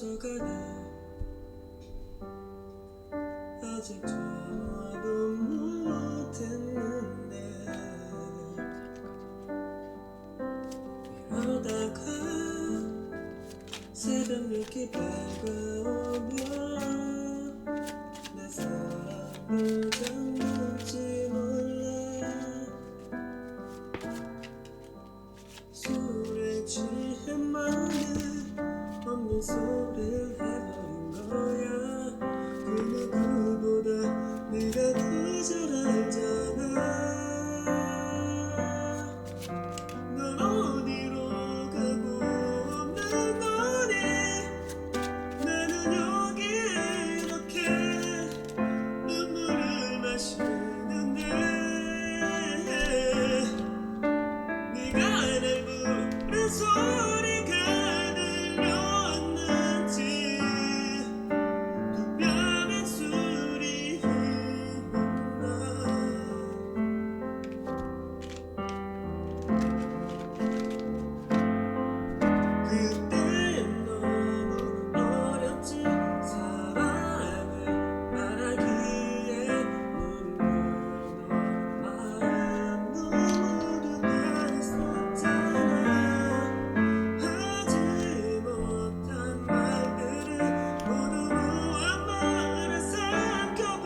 멈춰가네. 아직 전화도 못했는데 이러다가 새벽 늦게 밝아오면 내 사랑을 잠들지 몰라. 술에 취해 마음에 없는 소리를 해버린 거야. 그 누구보다 네가 더 잘 알잖아. 넌 어디로 가고 없는 거니? 나는 여기 이렇게 눈물을 마시는데 네가 날 부른 소리가 들렸는지 두 뺨의 술이 흐른다. 그땐 너무 어렸지. 사랑을 말하기에 모르는 마음도 모두 다 있었잖아. 하지 못한 말들을 모두 모아 말을 삼켜버리면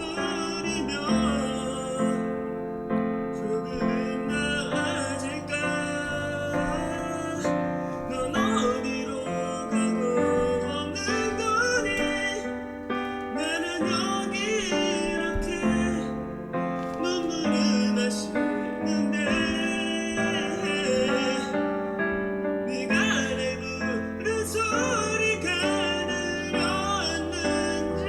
조금은 나아질까. 넌 어디로 가고 없는 거니? 나는 여기 이렇게 눈물을 마시는데 네가 내 부른 소리가 들렸는지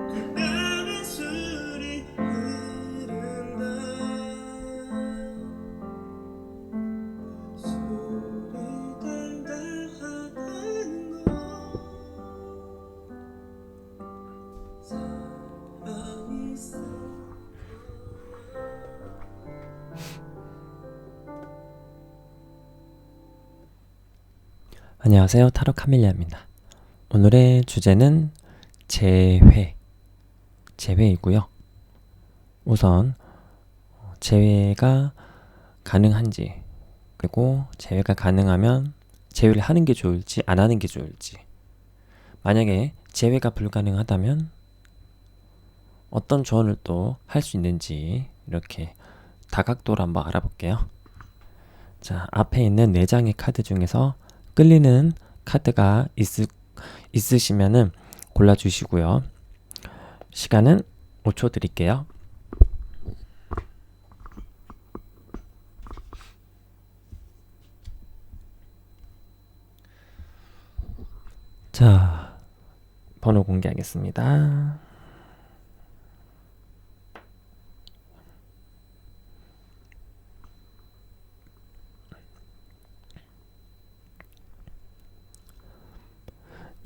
그 뺨의 술이 흐른다. 술이 달달하다는 건 사랑이 있어. 안녕하세요. 타로 카밀리아입니다. 오늘의 주제는 재회이고요. 우선 재회가 가능한지, 그리고 재회가 가능하면 재회를 하는 게 좋을지 안 하는 게 좋을지, 만약에 재회가 불가능하다면 어떤 조언을 또 할 수 있는지, 이렇게 다각도로 한번 알아볼게요. 자, 앞에 있는 4장의 카드 중에서 끌리는 카드가 있으시면은 골라주시고요. 시간은 5초 드릴게요. 자, 번호 공개하겠습니다.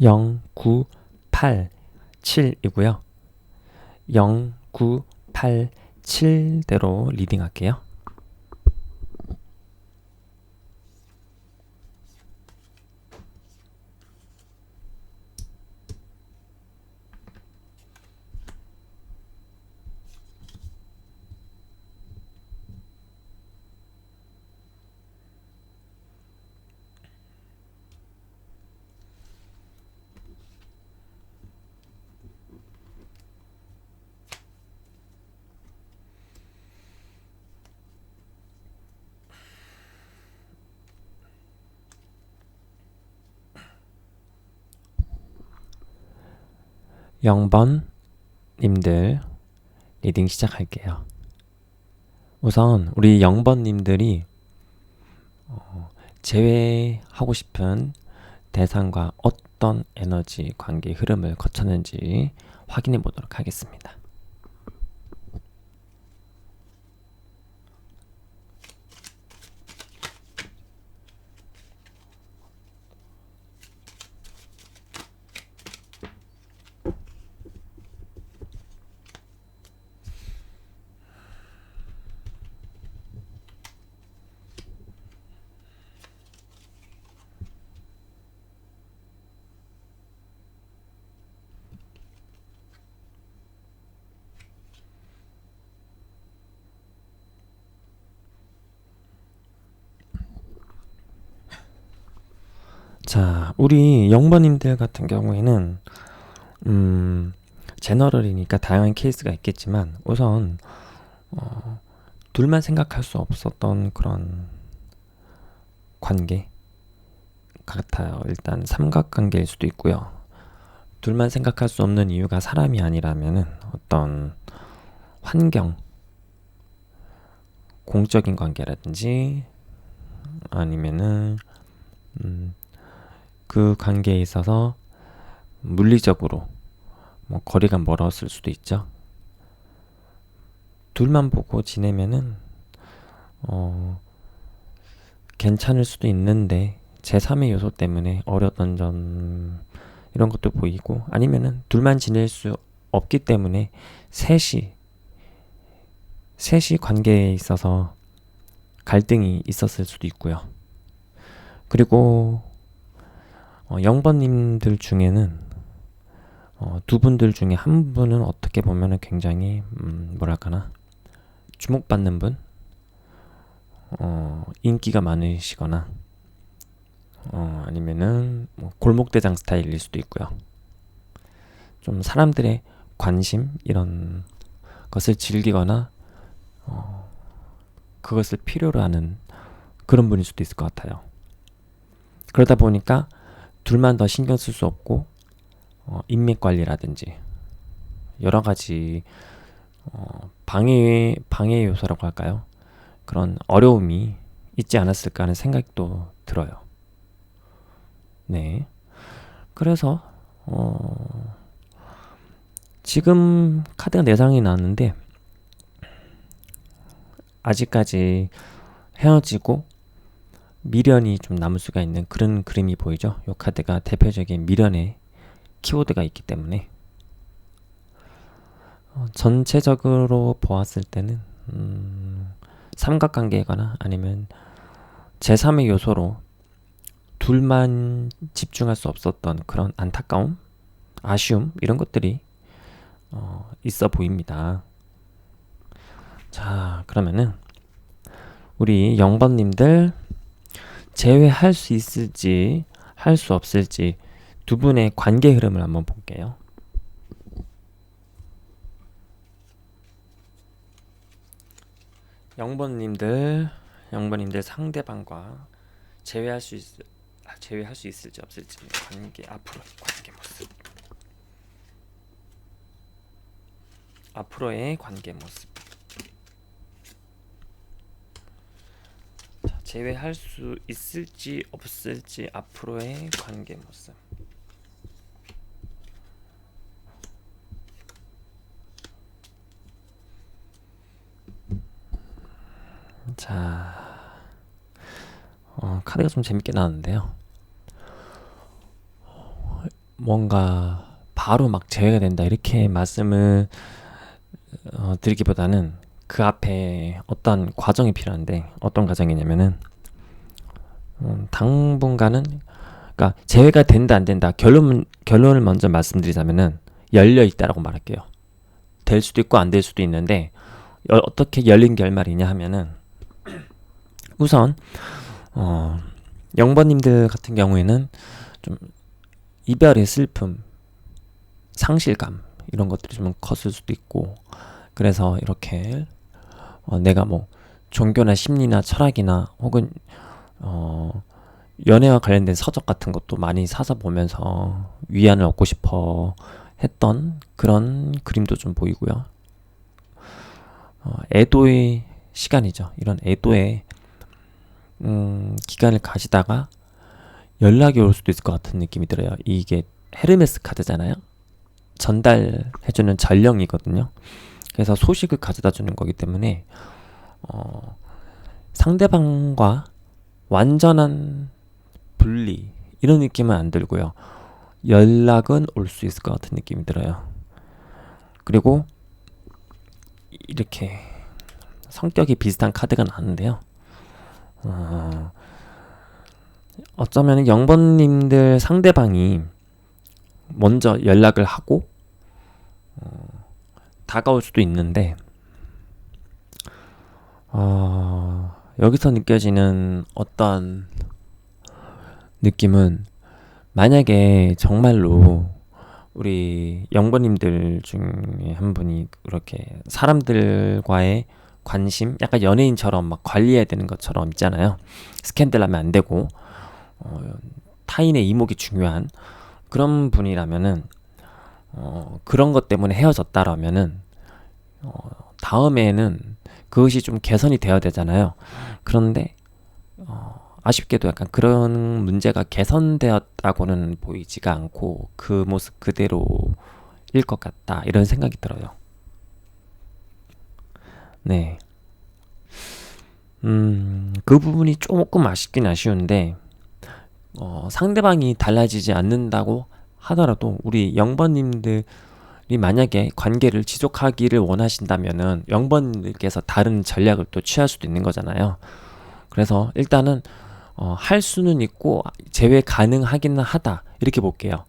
(0, 9, 8, 7이고요) 0, 9, 8, 7대로 리딩할게요. (0번) 님들 리딩 시작할게요. 우선 우리 0번 님들이 제외하고 싶은 대상과 어떤 에너지 관계 흐름을 거쳤는지 확인해 보도록 하겠습니다. 자, 우리 영버님들 같은 경우에는 제너럴이니까 다양한 케이스가 있겠지만 우선 둘만 생각할 수 없었던 그런 관계 같아요. 일단 삼각관계일 수도 있고요. 둘만 생각할 수 없는 이유가 사람이 아니라면은 어떤 환경, 공적인 관계라든지 아니면은 그 관계에 있어서 물리적으로 뭐 거리가 멀었을 수도 있죠. 둘만 보고 지내면은 괜찮을 수도 있는데 제3의 요소 때문에 어려웠던 점 이런 것도 보이고, 아니면은 둘만 지낼 수 없기 때문에 셋이 관계에 있어서 갈등이 있었을 수도 있고요. 그리고 영번님들 중에는 두 분들 중에 한 분은 어떻게 보면은 굉장히 뭐랄까나 주목받는 분, 인기가 많으시거나 아니면은 뭐 골목대장 스타일일 수도 있고요. 좀 사람들의 관심 이런 것을 즐기거나 그것을 필요로 하는 그런 분일 수도 있을 것 같아요. 그러다 보니까 둘만 더 신경 쓸 수 없고 인맥 관리라든지 여러 가지 방해 요소라고 할까요? 그런 어려움이 있지 않았을까 하는 생각도 들어요. 네. 그래서 지금 카드가 4장이 나왔는데 아직까지 헤어지고 미련이 좀 남을 수가 있는 그런 그림이 보이죠. 이 카드가 대표적인 미련의 키워드가 있기 때문에 전체적으로 보았을 때는 삼각관계거나 아니면 제3의 요소로 둘만 집중할 수 없었던 그런 안타까움, 아쉬움 이런 것들이 있어 보입니다. 자, 그러면은 우리 0번님들 제외할 수 있을지 할 수 없을지 두 분의 관계 흐름을 한번 볼게요. 영번님들 상대방과 제외할 수 있을지 없을지 관계, 앞으로의 관계 모습. 앞으로의 관계 모습. 자, 제외할 수 있을지 없을지 앞으로의 관계 모습. 자, 카드가 좀 재밌게 나왔는데요. 뭔가 바로 막 제외가 된다 이렇게 말씀을 드리기보다는 그 앞에 어떤 과정이 필요한데, 어떤 과정이냐면은 당분간은, 그러니까 제외가 된다 안 된다 결론을 먼저 말씀드리자면은 열려 있다라고 말할게요. 될 수도 있고 안 될 수도 있는데 어떻게 열린 결말이냐 하면은 우선 0번님들 같은 경우에는 좀 이별의 슬픔, 상실감 이런 것들이 좀 컸을 수도 있고, 그래서 이렇게 내가 뭐 종교나 심리나 철학이나 혹은 연애와 관련된 서적 같은 것도 많이 사서 보면서 위안을 얻고 싶어 했던 그런 그림도 좀 보이고요. 애도의 시간이죠. 이런 애도의 기간을 가지다가 연락이 올 수도 있을 것 같은 느낌이 들어요. 이게 헤르메스 카드잖아요. 전달해주는 전령이거든요. 그래서 소식을 가져다 주는 거기 때문에 상대방과 완전한 분리 이런 느낌은 안 들고요. 연락은 올 수 있을 것 같은 느낌이 들어요. 그리고 이렇게 성격이 비슷한 카드가 나왔는데요. 어쩌면 0번님들 상대방이 먼저 연락을 하고 다가올 수도 있는데 여기서 느껴지는 어떤 느낌은 만약에 정말로 우리 영번님들 중에 한 분이 그렇게 사람들과의 관심, 약간 연예인처럼 막 관리해야 되는 것처럼 있잖아요. 스캔들 하면 안 되고, 어, 타인의 이목이 중요한 그런 분이라면은, 그런 것 때문에 헤어졌다라면은, 다음에는 그것이 좀 개선이 되어야 되잖아요. 그런데, 아쉽게도 약간 그런 문제가 개선되었다고는 보이지가 않고 그 모습 그대로일 것 같다. 이런 생각이 들어요. 네. 그 부분이 조금 아쉽긴 아쉬운데, 상대방이 달라지지 않는다고 하더라도 우리 영번님들이 만약에 관계를 지속하기를 원하신다면은 영번님들께서 다른 전략을 또 취할 수도 있는 거잖아요. 그래서 일단은 할 수는 있고 재회 가능하기는 하다 이렇게 볼게요.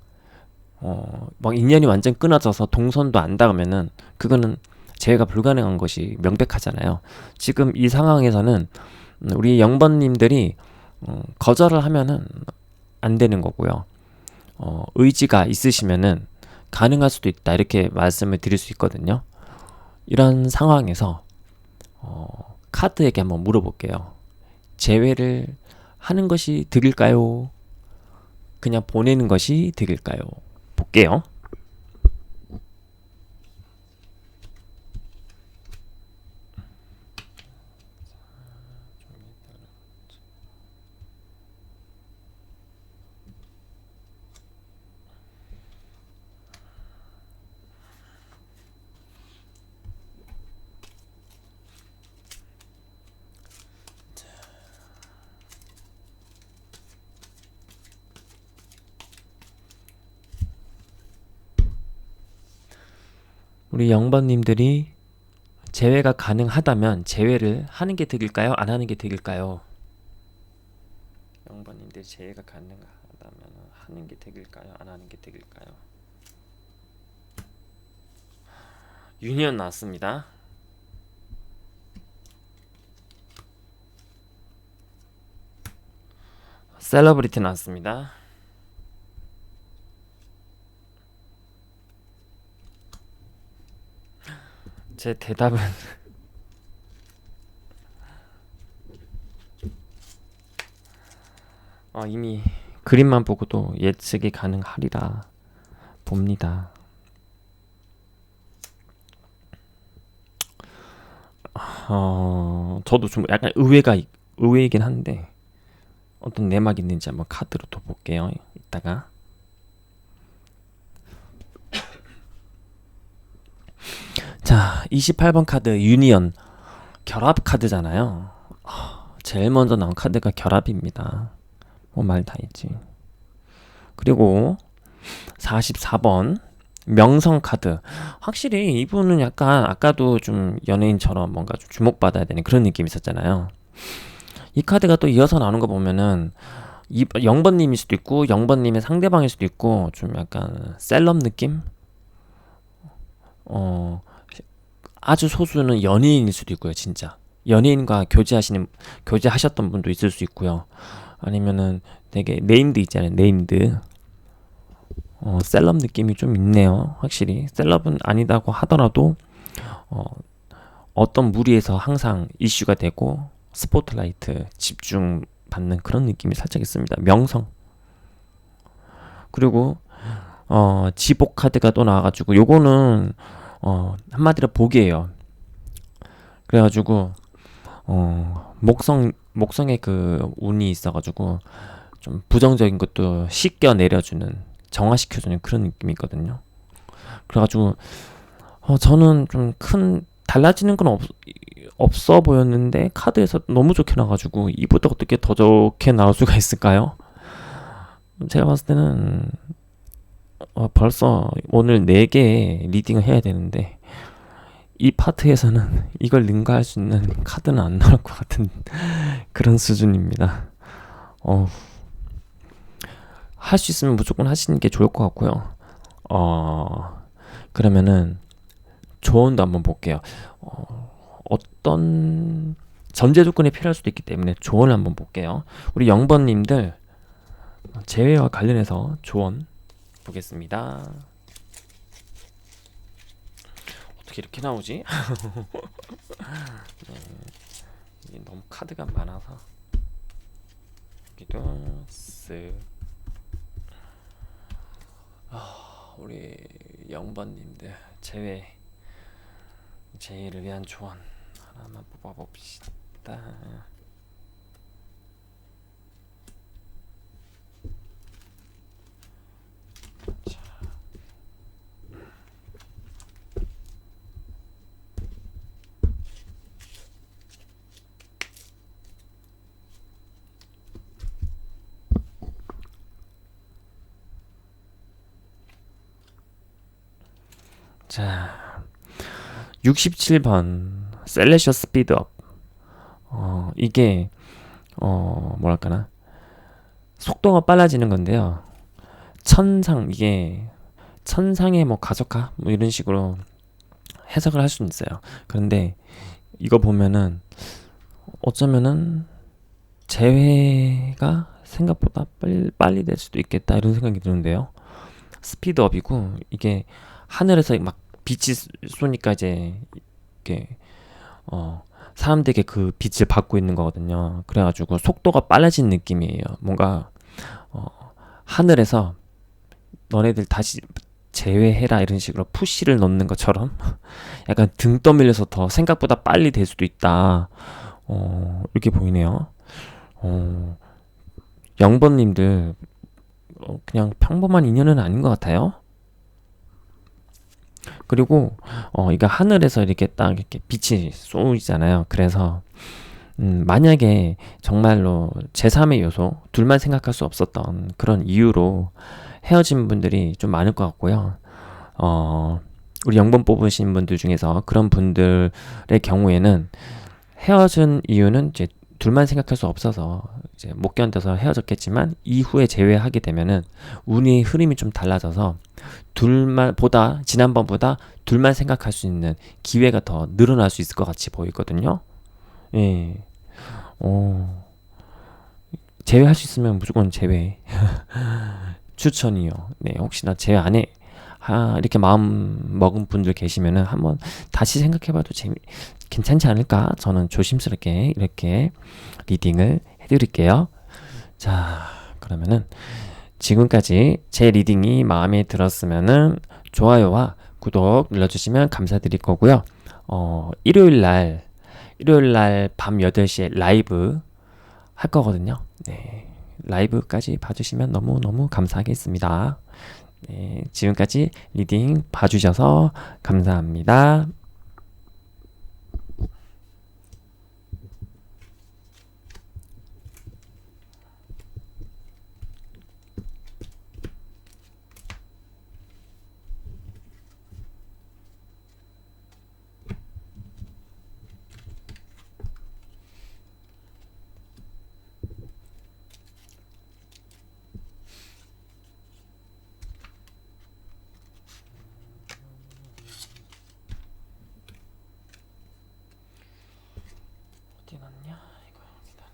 막 인연이 완전 끊어져서 동선도 안 닿으면은 그거는 재회가 불가능한 것이 명백하잖아요. 지금 이 상황에서는 우리 영번님들이 거절을 하면은 안 되는 거고요. 의지가 있으시면은 가능할 수도 있다 이렇게 말씀을 드릴 수 있거든요. 이런 상황에서 카드에게 한번 물어볼게요. 재회를 하는 것이 득일까요? 그냥 보내는 것이 득일까요? 볼게요. 우리 영번님들이 재회가 가능하다면 재회를 하는 게 득일까요? 안 하는 게 득일까요? 영번님들 재회가 가능하다면 하는 게 득일까요? 안 하는 게 득일까요? 유니언 나왔습니다. 셀러브리티 나왔습니다. 제 대답은 이미 그림만 보고도 예측이 가능하리라 봅니다. 저도 좀 약간 의외이긴 한데 어떤 내막이 있는지 한번 카드로 더 볼게요. 이따가. 자, 28번 카드 유니언 결합 카드잖아요. 제일 먼저 나온 카드가 결합입니다. 뭐 말 다 했지. 그리고 44번 명성 카드. 확실히 이분은 약간 아까도 좀 연예인처럼 뭔가 좀 주목받아야 되는 그런 느낌이 있었잖아요. 이 카드가 또 이어서 나오는 거 보면은 0번님일 수도 있고 0번님의 상대방일 수도 있고 좀 약간 셀럽 느낌? 아주 소수는 연예인일 수도 있고요, 진짜. 연예인과 교제하셨던 분도 있을 수 있고요. 아니면은 되게 네임드 있잖아요, 네임드. 셀럽 느낌이 좀 있네요, 확실히. 셀럽은 아니다고 하더라도, 어떤 무리에서 항상 이슈가 되고, 스포트라이트, 집중받는 그런 느낌이 살짝 있습니다. 명성. 그리고, 지복 카드가 또 나와가지고, 요거는, 한마디로 복이에요. 그래가지고, 목성에 그 운이 있어가지고, 좀 부정적인 것도 씻겨 내려주는, 정화시켜주는 그런 느낌이 있거든요. 그래가지고, 저는 좀 큰, 달라지는 건 없어 보였는데, 카드에서 너무 좋게 나와가지고, 이보다 어떻게 더 좋게 나올 수가 있을까요? 제가 봤을 때는, 벌써 오늘 4개 리딩을 해야 되는데, 이 파트에서는 이걸 능가할 수 있는 카드는 안 나올 것 같은 그런 수준입니다. 할 수 있으면 무조건 하시는 게 좋을 것 같고요. 그러면은 조언도 한번 볼게요. 어떤 전제 조건이 필요할 수도 있기 때문에 조언을 한번 볼게요. 우리 0번님들 재회와 관련해서 조언 보겠습니다. 어떻게 이렇게 나오지? 네, 이게 너무 카드가 많아서 여기도 쓱. 우리 영번님들 재회를 위한 조언 하나만 뽑아봅시다. 자, 67번 셀레셔 스피드업. 이게 뭐랄까나 속도가 빨라지는 건데요. 이게 천상의 뭐 가속화 뭐 이런 식으로 해석을 할 수는 있어요. 그런데 이거 보면은 어쩌면은 재회가 생각보다 빨리 될 수도 있겠다 이런 생각이 드는데요. 스피드업이고 이게 하늘에서 막 빛이 쏘니까 이제 이렇게 사람들에게 그 빛을 받고 있는 거거든요. 그래가지고 속도가 빨라진 느낌이에요. 뭔가 하늘에서 너네들 다시 제외해라 이런 식으로 푸시를 넣는 것처럼 약간 등 떠밀려서 더 생각보다 빨리 될 수도 있다. 이렇게 보이네요. 0번님들 그냥 평범한 인연은 아닌 것 같아요. 그리고 이거 하늘에서 이렇게 딱 이렇게 빛이 쏘이잖아요. 그래서 만약에 정말로 제3의 요소 둘만 생각할 수 없었던 그런 이유로 헤어진 분들이 좀 많을 것 같고요. 우리 0번 뽑으신 분들 중에서 그런 분들의 경우에는 헤어진 이유는 이제 둘만 생각할 수 없어서 이제 못 견뎌서 헤어졌겠지만 이후에 재회하게 되면은 운의 흐름이 좀 달라져서 지난번보다 둘만 생각할 수 있는 기회가 더 늘어날 수 있을 것 같이 보이거든요. 예. 제외할 수 있으면 무조건 제외. 추천이요. 네, 혹시나 제외 안 해. 이렇게 마음 먹은 분들 계시면은 한번 다시 생각해봐도 괜찮지 않을까? 저는 조심스럽게 이렇게 리딩을 해드릴게요. 자, 그러면은 지금까지 제 리딩이 마음에 들었으면은 좋아요와 구독 눌러주시면 감사드릴 거고요. 일요일날 밤 8시에 라이브 할 거거든요. 네, 라이브까지 봐주시면 너무너무 감사하겠습니다. 네, 지금까지 리딩 봐주셔서 감사합니다. 어디 갔냐? 이거 여기다.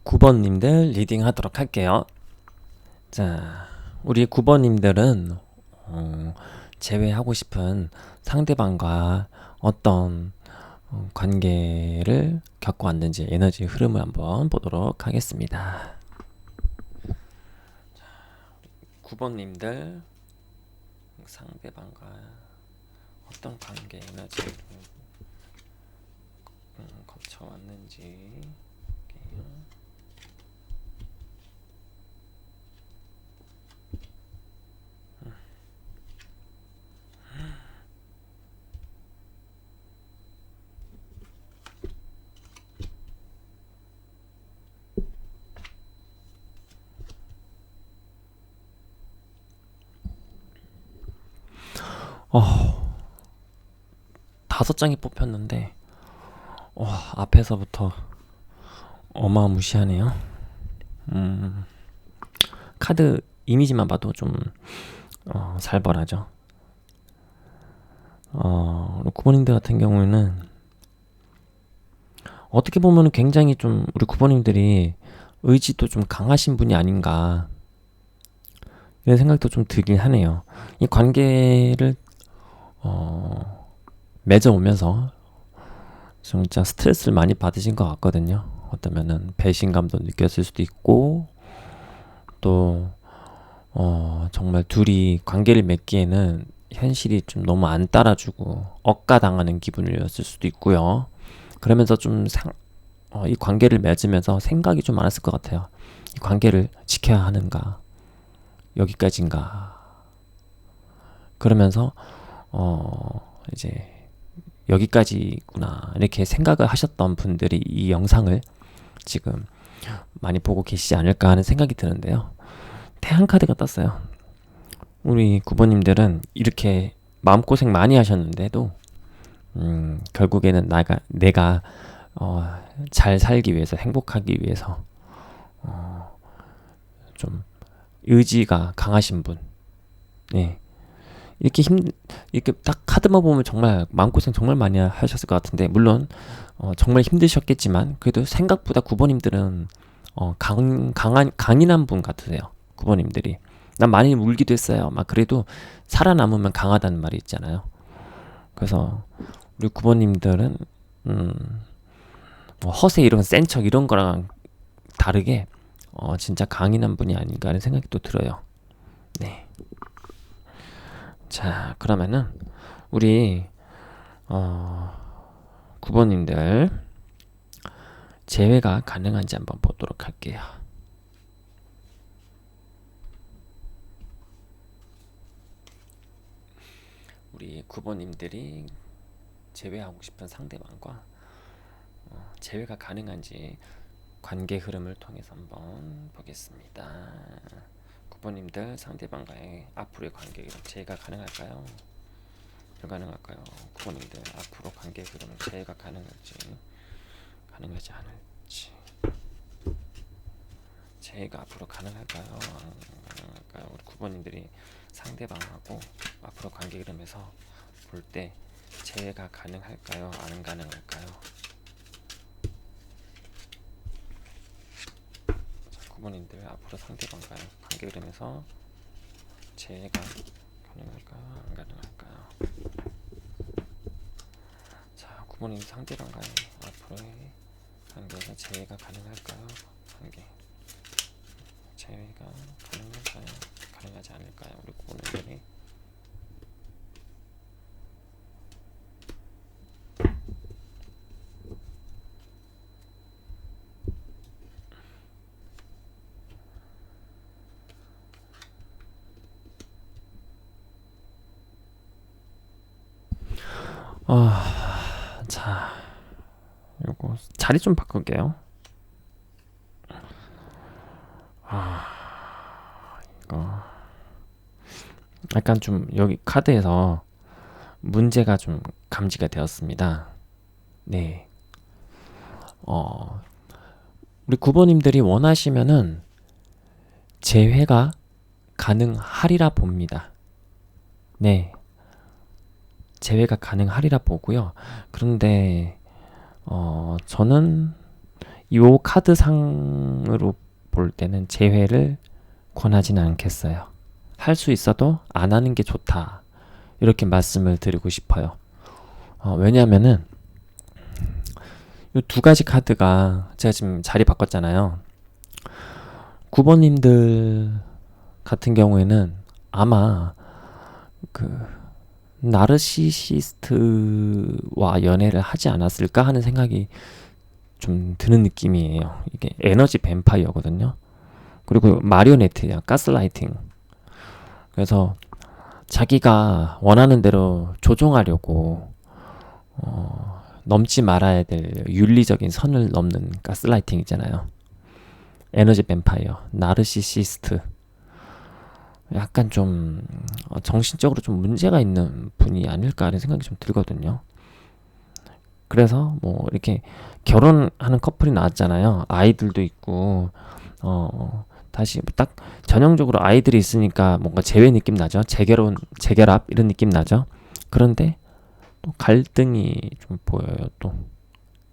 9번님들 리딩 하도록 할게요. 자, 우리 9번님들은 제외하고 싶은 상대방과 어떤 관계를 겪어왔는지 에너지 흐름을 한번 보도록 하겠습니다. 9번님들 상대방과 어떤 관계 에너지를 거쳐왔는지 볼게요. 다섯 장이 뽑혔는데 앞에서부터 어마무시하네요. 카드 이미지만 봐도 좀 살벌하죠. 9번님들 같은 경우에는 어떻게 보면 굉장히 좀 우리 9번님들이 의지도 좀 강하신 분이 아닌가 이런 생각도 좀 들긴 하네요. 이 관계를 맺어오면서 진짜 스트레스를 많이 받으신 것 같거든요. 어쩌면은 배신감도 느꼈을 수도 있고 또 정말 둘이 관계를 맺기에는 현실이 좀 너무 안 따라주고 억가당하는 기분이었을 수도 있고요. 그러면서 좀 이 관계를 맺으면서 생각이 좀 많았을 것 같아요. 이 관계를 지켜야 하는가, 여기까지인가. 그러면서 이제 여기까지구나 이렇게 생각을 하셨던 분들이 이 영상을 지금 많이 보고 계시지 않을까 하는 생각이 드는데요. 태양 카드가 떴어요. 우리 9번님들은 이렇게 마음고생 많이 하셨는데도 결국에는 내가 잘 살기 위해서, 행복하기 위해서 좀 의지가 강하신 분. 네. 이렇게 딱 카드만 보면 정말 마음고생 정말 많이 하셨을 것 같은데, 물론 정말 힘드셨겠지만 그래도 생각보다 9번님들은 강인한 분 같으세요. 9번님들이 난 많이 울기도 했어요. 막 그래도 살아남으면 강하다는 말이 있잖아요. 그래서 우리 9번님들은 허세 이런 센 척 이런 거랑 다르게 진짜 강인한 분이 아닌가 하는 생각이 또 들어요. 네. 자, 그러면은 우리 9번님들 재회가 가능한지 한번 보도록 할게요. 우리 9번님들이 재회하고 싶은 상대방과 재회가 가능한지 관계 흐름을 통해서 한번 보겠습니다. 9번님들 상대방과의 앞으로의 관계 흐름 재회가 가능할까요? 불가능할까요? 9번님들 앞으로 관계 흐름은 재회가 가능할지 가능하지 않을지, 재회가 앞으로 가능할까요? 안 가능할까요? 우리 9번님들이 상대방하고 앞으로 관계 흐름에서 볼 때 재회가 가능할까요? 안 가능할까요? 9번님들 앞으로 상대방과의 관계 흐름에서 재회가 가능할까요? 안 가능할까요? 자, 9번님 상대방과의 앞으로의 관계에서 재회가 가능할까요? 관계 재회가 가능할까요? 가능하지 않을까요? 우리 9번님들이 자, 요거 자리 좀 바꿀게요. 이거 약간 좀 여기 카드에서 문제가 좀 감지가 되었습니다. 네. 우리 9번님들이 원하시면은 재회가 가능하리라 봅니다. 네. 재회가 가능하리라 보고요. 그런데 저는 요 카드상으로 볼 때는 재회를 권하지는 않겠어요. 할 수 있어도 안 하는 게 좋다. 이렇게 말씀을 드리고 싶어요. 왜냐하면은 이 두 가지 카드가 제가 지금 자리 바꿨잖아요. 9번님들 같은 경우에는 아마 그 나르시시스트와 연애를 하지 않았을까 하는 생각이 좀 드는 느낌이에요. 이게 에너지 뱀파이어거든요. 그리고 마리오네트야, 가스라이팅. 그래서 자기가 원하는 대로 조종하려고 넘지 말아야 될 윤리적인 선을 넘는 가스라이팅 있잖아요. 에너지 뱀파이어, 나르시시스트. 약간 좀 정신적으로 좀 문제가 있는 분이 아닐까 하는 생각이 좀 들거든요. 그래서 뭐 이렇게 결혼하는 커플이 나왔잖아요. 아이들도 있고 다시 딱 전형적으로 아이들이 있으니까 뭔가 재회 느낌 나죠. 재결혼, 재결합 이런 느낌 나죠. 그런데 또 갈등이 좀 보여요. 또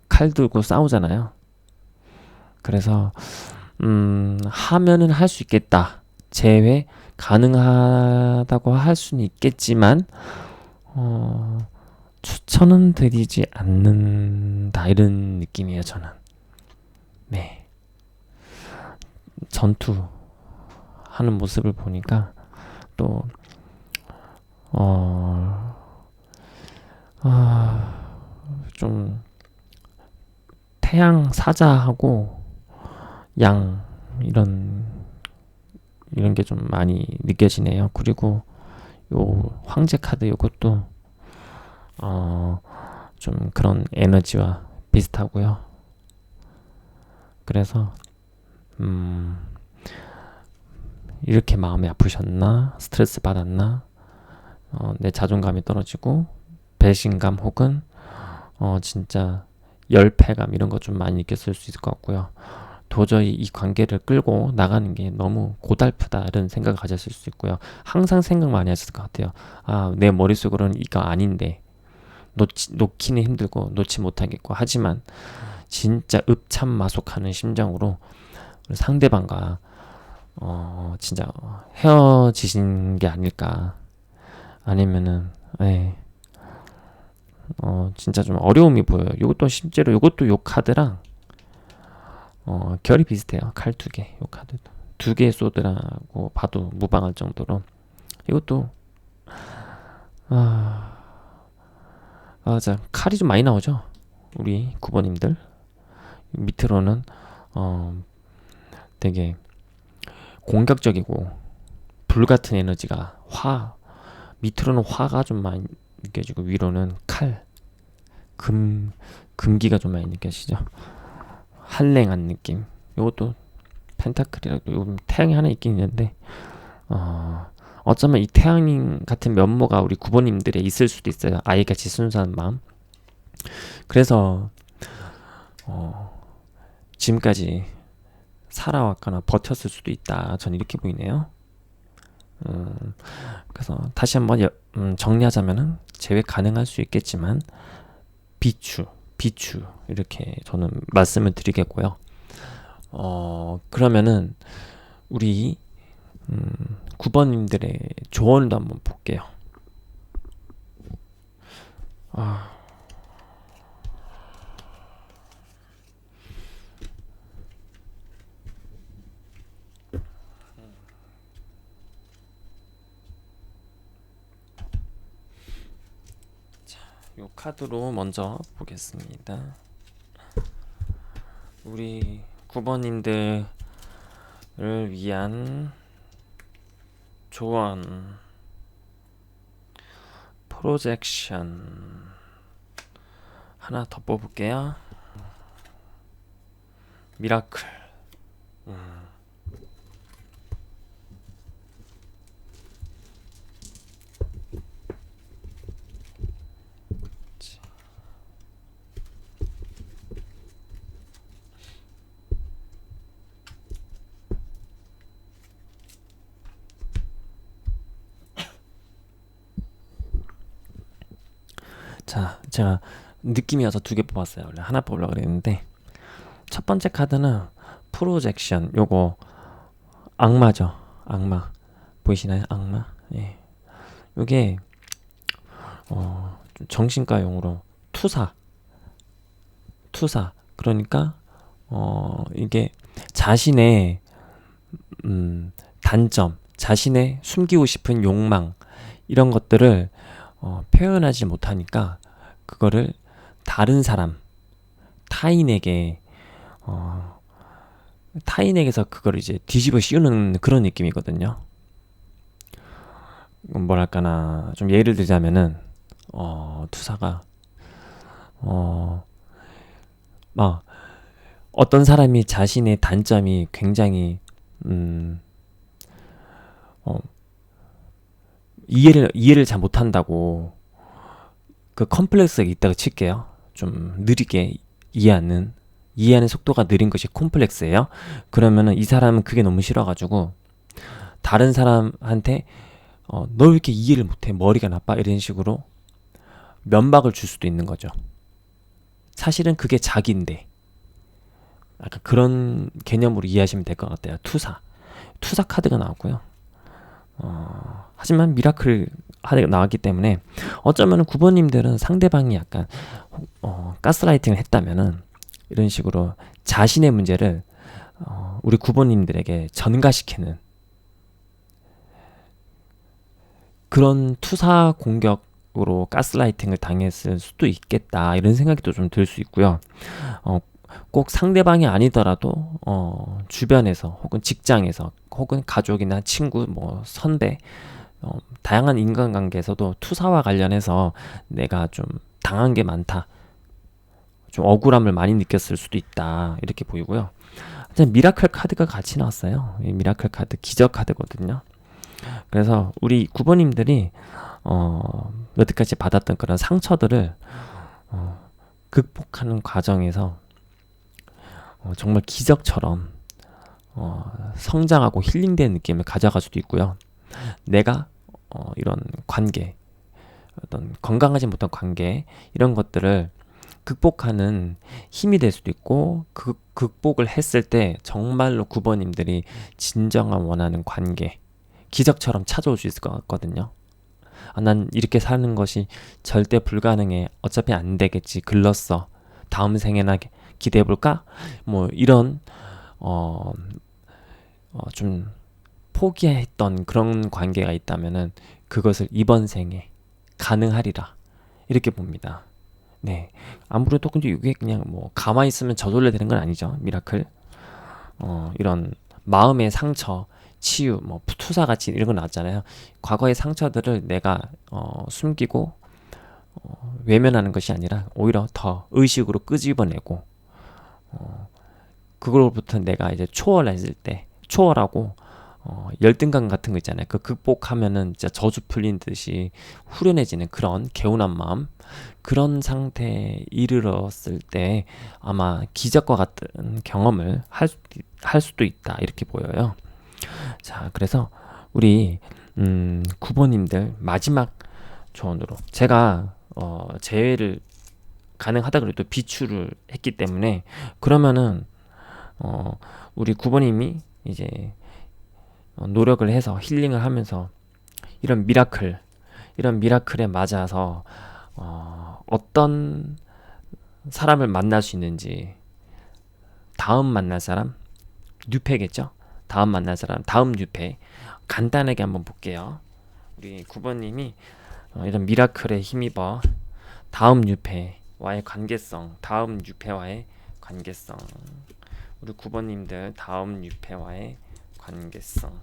칼 들고 싸우잖아요. 그래서 하면은 할 수 있겠다. 재회 가능하다고 할 수는 있겠지만 추천은 드리지 않는다 이런 느낌이에요. 저는. 네. 전투 하는 모습을 보니까 또 좀 태양 사자하고 양 이런 게 좀 많이 느껴지네요. 그리고 요 황제 카드 요것도 좀 그런 에너지와 비슷하고요. 그래서 이렇게 마음이 아프셨나? 스트레스 받았나? 내 자존감이 떨어지고 배신감 혹은 진짜 열패감 이런 거 좀 많이 느꼈을 수 있을 것 같고요. 도저히 이 관계를 끌고 나가는 게 너무 고달프다 이런 생각을 가졌을 수 있고요. 항상 생각 많이 하셨을 것 같아요. 내 머릿속으로는 이거 아닌데 놓기는 힘들고 놓지 못하겠고 하지만 진짜 읍참마속하는 심정으로 상대방과 진짜 헤어지신 게 아닐까. 아니면은 진짜 좀 어려움이 보여요. 이것도 실제로 이것도 요 카드랑 결이 비슷해요. 칼 두 개. 요 카드도 두 개의 소드라고 봐도 무방할 정도로 이것도 자 칼이 좀 많이 나오죠. 우리 9번님들 밑으로는 되게 공격적이고 불같은 에너지가 밑으로는 화가 좀 많이 느껴지고 위로는 칼 금기가 좀 많이 느껴지죠. 한랭한 느낌. 이것도 펜타클이라고 요즘 태양이 하나 있긴 있는데 어쩌면 이 태양님 같은 면모가 우리 9번님들에 있을 수도 있어요. 아이같이 순수한 마음. 그래서 지금까지 살아왔거나 버텼을 수도 있다. 전 이렇게 보이네요. 그래서 다시 한번 정리하자면은 재회 가능할 수 있겠지만 비추 이렇게 저는 말씀을 드리겠고요. 그러면은 우리 9번님들의 조언도 한번 볼게요. 요 카드로 먼저 보겠습니다. 우리 9번님들을 위한 조언 프로젝션 하나 더 뽑을게요. 미라클. 자, 제가 느낌이 와서 두 개 뽑았어요. 원래 하나 뽑으려고 그랬는데 첫 번째 카드는 프로젝션. 요거 악마죠. 악마. 보이시나요? 악마. 예. 요게 좀 정신과 용어로 투사. 그러니까 이게 자신의 단점, 자신의 숨기고 싶은 욕망 이런 것들을 표현하지 못하니까 그거를 다른 사람, 타인에게서 그걸 이제 뒤집어 씌우는 그런 느낌이거든요. 뭐랄까나 좀 예를 들자면은 투사가 막 어떤 사람이 자신의 단점이 굉장히 이해를 잘 못한다고 그 컴플렉스가 있다고 칠게요. 좀 느리게 이해하는 속도가 느린 것이 콤플렉스예요. 그러면은 이 사람은 그게 너무 싫어가지고 다른 사람한테 너 왜 이렇게 이해를 못해? 머리가 나빠? 이런 식으로 면박을 줄 수도 있는 거죠. 사실은 그게 자기인데 약간 그런 개념으로 이해하시면 될 것 같아요. 투사 카드가 나왔고요. 하지만 미라클 카드가 나왔기 때문에 어쩌면 9번님들은 상대방이 약간 가스라이팅을 했다면은 이런 식으로 자신의 문제를 우리 9번님들에게 전가시키는 그런 투사 공격으로 가스라이팅을 당했을 수도 있겠다 이런 생각이 또 좀 들 수 있고요. 꼭 상대방이 아니더라도 주변에서 혹은 직장에서 혹은 가족이나 친구 뭐 선배 다양한 인간관계에서도 투사와 관련해서 내가 좀 당한 게 많다, 좀 억울함을 많이 느꼈을 수도 있다 이렇게 보이고요. 미라클 카드가 같이 나왔어요. 이 미라클 카드 기적 카드거든요. 그래서 우리 9번님들이 여태까지 받았던 그런 상처들을 극복하는 과정에서 정말 기적처럼 성장하고 힐링된 느낌을 가져갈 수도 있고요. 내가 이런 관계, 어떤 건강하지 못한 관계 이런 것들을 극복하는 힘이 될 수도 있고 극복을 했을 때 정말로 9번님들이 진정한 원하는 관계 기적처럼 찾아올 수 있을 것 같거든요. 난 이렇게 사는 것이 절대 불가능해. 어차피 안 되겠지. 글렀어. 다음 생에나 기대해볼까? 뭐 이런 좀 포기했던 그런 관계가 있다면은 그것을 이번 생에 가능하리라 이렇게 봅니다. 네, 아무래도 근데 이게 그냥 뭐 가만히 있으면 저절로 되는 건 아니죠. 미라클. 이런 마음의 상처, 치유, 뭐 투사같이 이런 거 나왔잖아요. 과거의 상처들을 내가 숨기고 외면하는 것이 아니라 오히려 더 의식으로 끄집어내고 그걸로부터 내가 이제 초월했을 때 초월하고 열등감 같은 거 있잖아요. 그 극복하면은 진짜 저주 풀린 듯이 후련해지는 그런 개운한 마음, 그런 상태에 이르렀을 때 아마 기적과 같은 경험을 할 수도 있다 이렇게 보여요. 자, 그래서 우리 9번님들 마지막 조언으로 제가 제외를 가능하다 그래도 비추를 했기 때문에 그러면은 우리 9번님이 이제 노력을 해서 힐링을 하면서 이런 미라클에 맞아서 어떤 사람을 만날 수 있는지, 다음 만날 사람 뉴페겠죠. 다음 만날 사람 다음 뉴페 간단하게 한번 볼게요. 우리 9번님이 이런 미라클에 힘입어 다음 뉴페와의 관계성, 다음 뉴페와의 관계성, 우리 9번님들 다음 뉴페와의 관계성.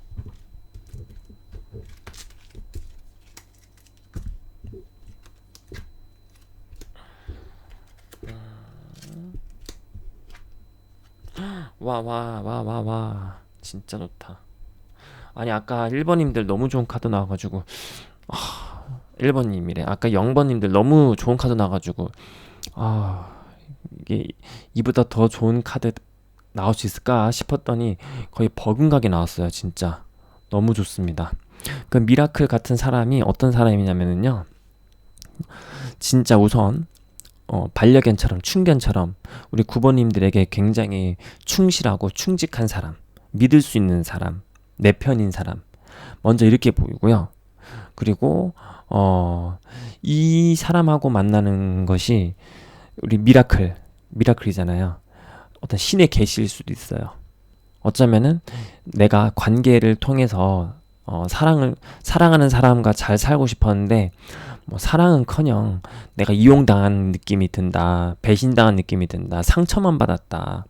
와 진짜 좋다. 아니 아까 1번님들 너무 좋은 카드 나와가지고 1번님이래. 아까 0번님들 너무 좋은 카드 나와가지고 이게 이보다 더 좋은 카드 나올 수 있을까 싶었더니 거의 버금가게 나왔어요. 진짜 너무 좋습니다. 그 미라클 같은 사람이 어떤 사람이냐면은요, 진짜 우선 반려견처럼 충견처럼 우리 구버님들에게 굉장히 충실하고 충직한 사람, 믿을 수 있는 사람, 내 편인 사람, 먼저 이렇게 보이고요. 그리고 이 사람하고 만나는 것이 우리 미라클이잖아요. 어떤 신의 계시일 수도 있어요. 어쩌면은 내가 관계를 통해서 사랑하는 사람과 잘 살고 싶었는데 뭐 사랑은커녕 내가 이용당한 느낌이 든다, 배신당한 느낌이 든다, 상처만 받았다,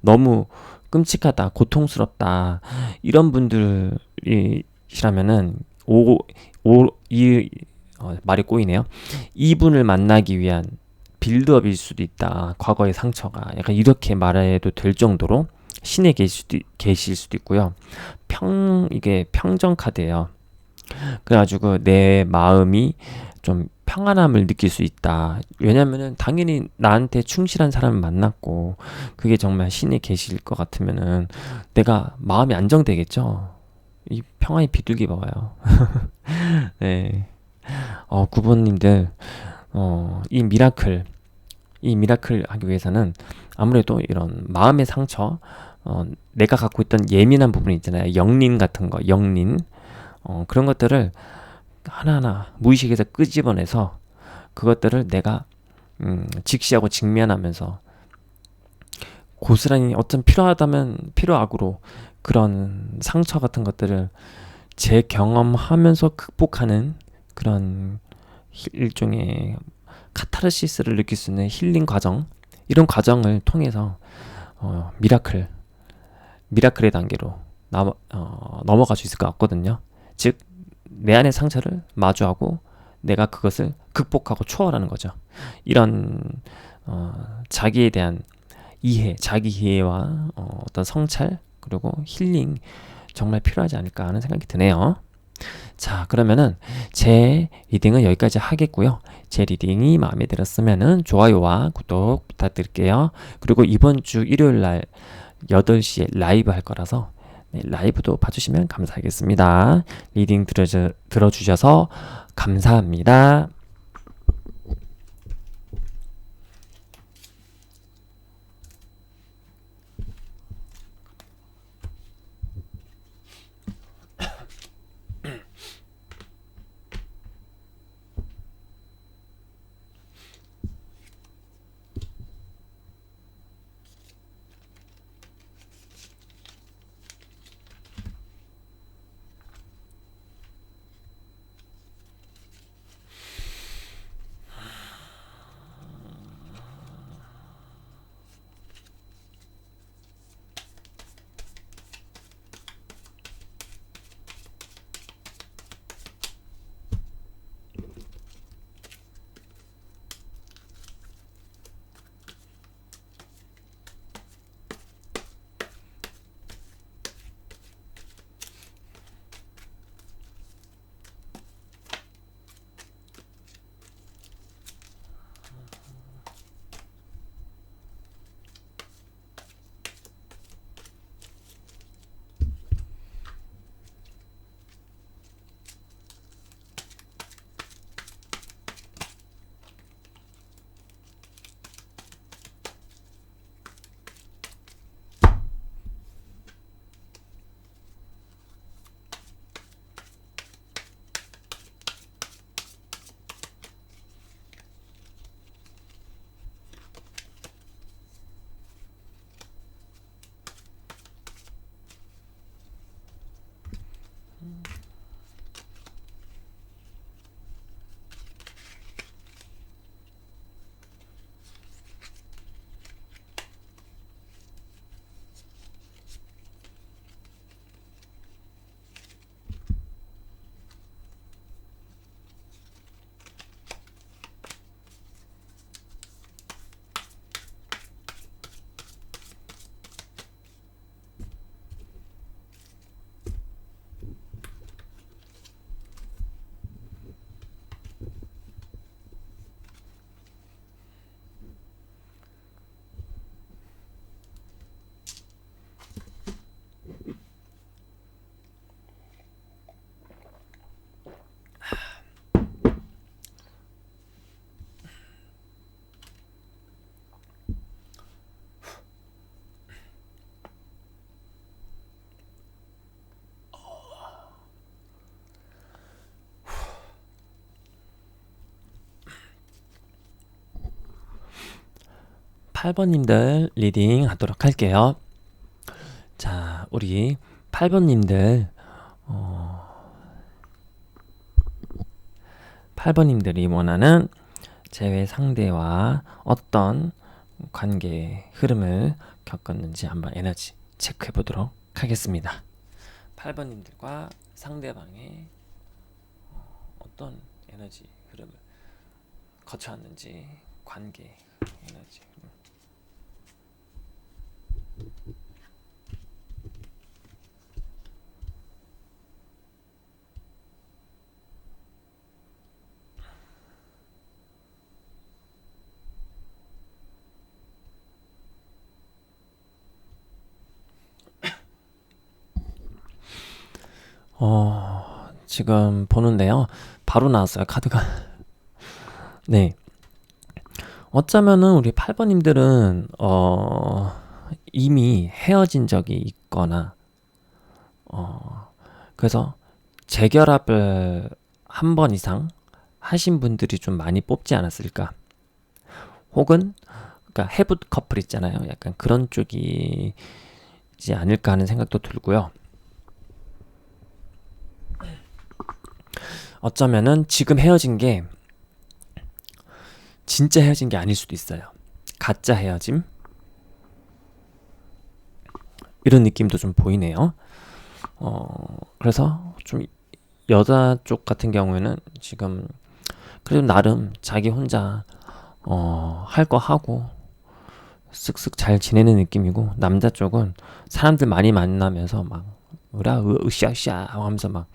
너무 끔찍하다, 고통스럽다, 이런 분들이시라면은 말이 꼬이네요. 이분을 만나기 위한 빌드업일 수도 있다. 과거의 상처가 약간 이렇게 말해도 될 정도로 신의 계시일 수도 있고요. 이게 평정 카드예요. 그래가지고 내 마음이 좀 평안함을 느낄 수 있다. 왜냐면은 당연히 나한테 충실한 사람을 만났고 그게 정말 신의 계시일 것 같으면은 내가 마음이 안정되겠죠. 이 평안이 비둘기 봐봐요. 네. 구보님들, 이 미라클 하기 위해서는 아무래도 이런 마음의 상처, 내가 갖고 있던 예민한 부분이 있잖아요. 영린 같은 거, 영린. 그런 것들을 하나하나 무의식에서 끄집어내서 그것들을 내가 직시하고 직면하면서 고스란히 어쩜 필요하다면 필요악으로 그런 상처 같은 것들을 재경험하면서 극복하는 그런 일종의 카타르시스를 느낄 수 있는 힐링 과정, 이런 과정을 통해서 미라클의 단계로 넘어갈 수 있을 것 같거든요. 즉 내 안의 상처를 마주하고 내가 그것을 극복하고 초월하는 거죠. 이런 자기에 대한 자기 이해와 어떤 성찰 그리고 힐링 정말 필요하지 않을까 하는 생각이 드네요. 자, 그러면은 제 리딩은 여기까지 하겠고요. 제 리딩이 마음에 들었으면은 좋아요와 구독 부탁드릴게요. 그리고 이번 주 일요일 날 8시에 라이브 할 거라서 라이브도 봐주시면 감사하겠습니다. 리딩 들어주셔서 감사합니다. 8번님들 리딩 하도록 할게요. 자, 우리 8번님들 8번님들이 원하는 제외 상대와 어떤 관계 흐름을 겪었는지 한번 에너지 체크해 보도록 하겠습니다. 8번님들과 상대방의 어떤 에너지 흐름을 거쳐왔는지 관계 에너지 흐름. 지금 보는데요. 바로 나왔어요, 카드가. 네. 어쩌면은 우리 8번님들은 이미 헤어진 적이 있거나 그래서 재결합을 한 번 이상 하신 분들이 좀 많이 뽑지 않았을까. 혹은 그러니까 해부 커플 있잖아요. 약간 그런 쪽이지 않을까 하는 생각도 들고요. 어쩌면은 지금 헤어진 게 진짜 헤어진 게 아닐 수도 있어요. 가짜 헤어짐? 이런 느낌도 좀 보이네요. 그래서 좀 여자 쪽 같은 경우에는 지금 그래도 나름 자기 혼자 할 거 하고 쓱쓱 잘 지내는 느낌이고, 남자 쪽은 사람들 많이 만나면서 막 으쌰으쌰 하면서 막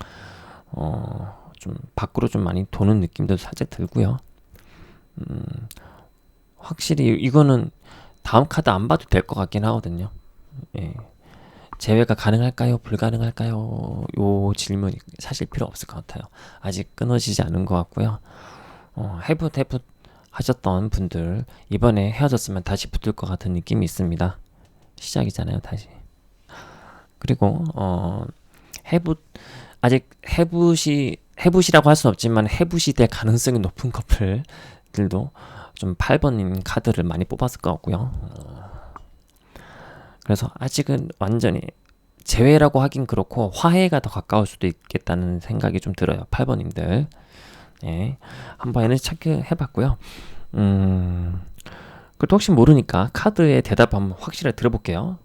좀 밖으로 좀 많이 도는 느낌도 살짝 들고요. 확실히 이거는 다음 카드 안 봐도 될 것 같긴 하거든요. 예. 재회가 가능할까요? 불가능할까요? 요 질문이 사실 필요 없을 것 같아요. 아직 끊어지지 않은 것 같고요. 해부 하셨던 분들 이번에 헤어졌으면 다시 붙을 것 같은 느낌이 있습니다. 시작이잖아요, 다시. 그리고 아직 해부시라고 할 수는 없지만 해부시 될 가능성이 높은 커플들도 좀 8번님 카드를 많이 뽑았을 것 같고요. 그래서 아직은 완전히 재회라고 하긴 그렇고 화해가 더 가까울 수도 있겠다는 생각이 좀 들어요. 8번님들. 예. 한번 에너지 체크 해봤고요. 그래도 혹시 모르니까 카드의 대답 한번 확실하게 들어볼게요.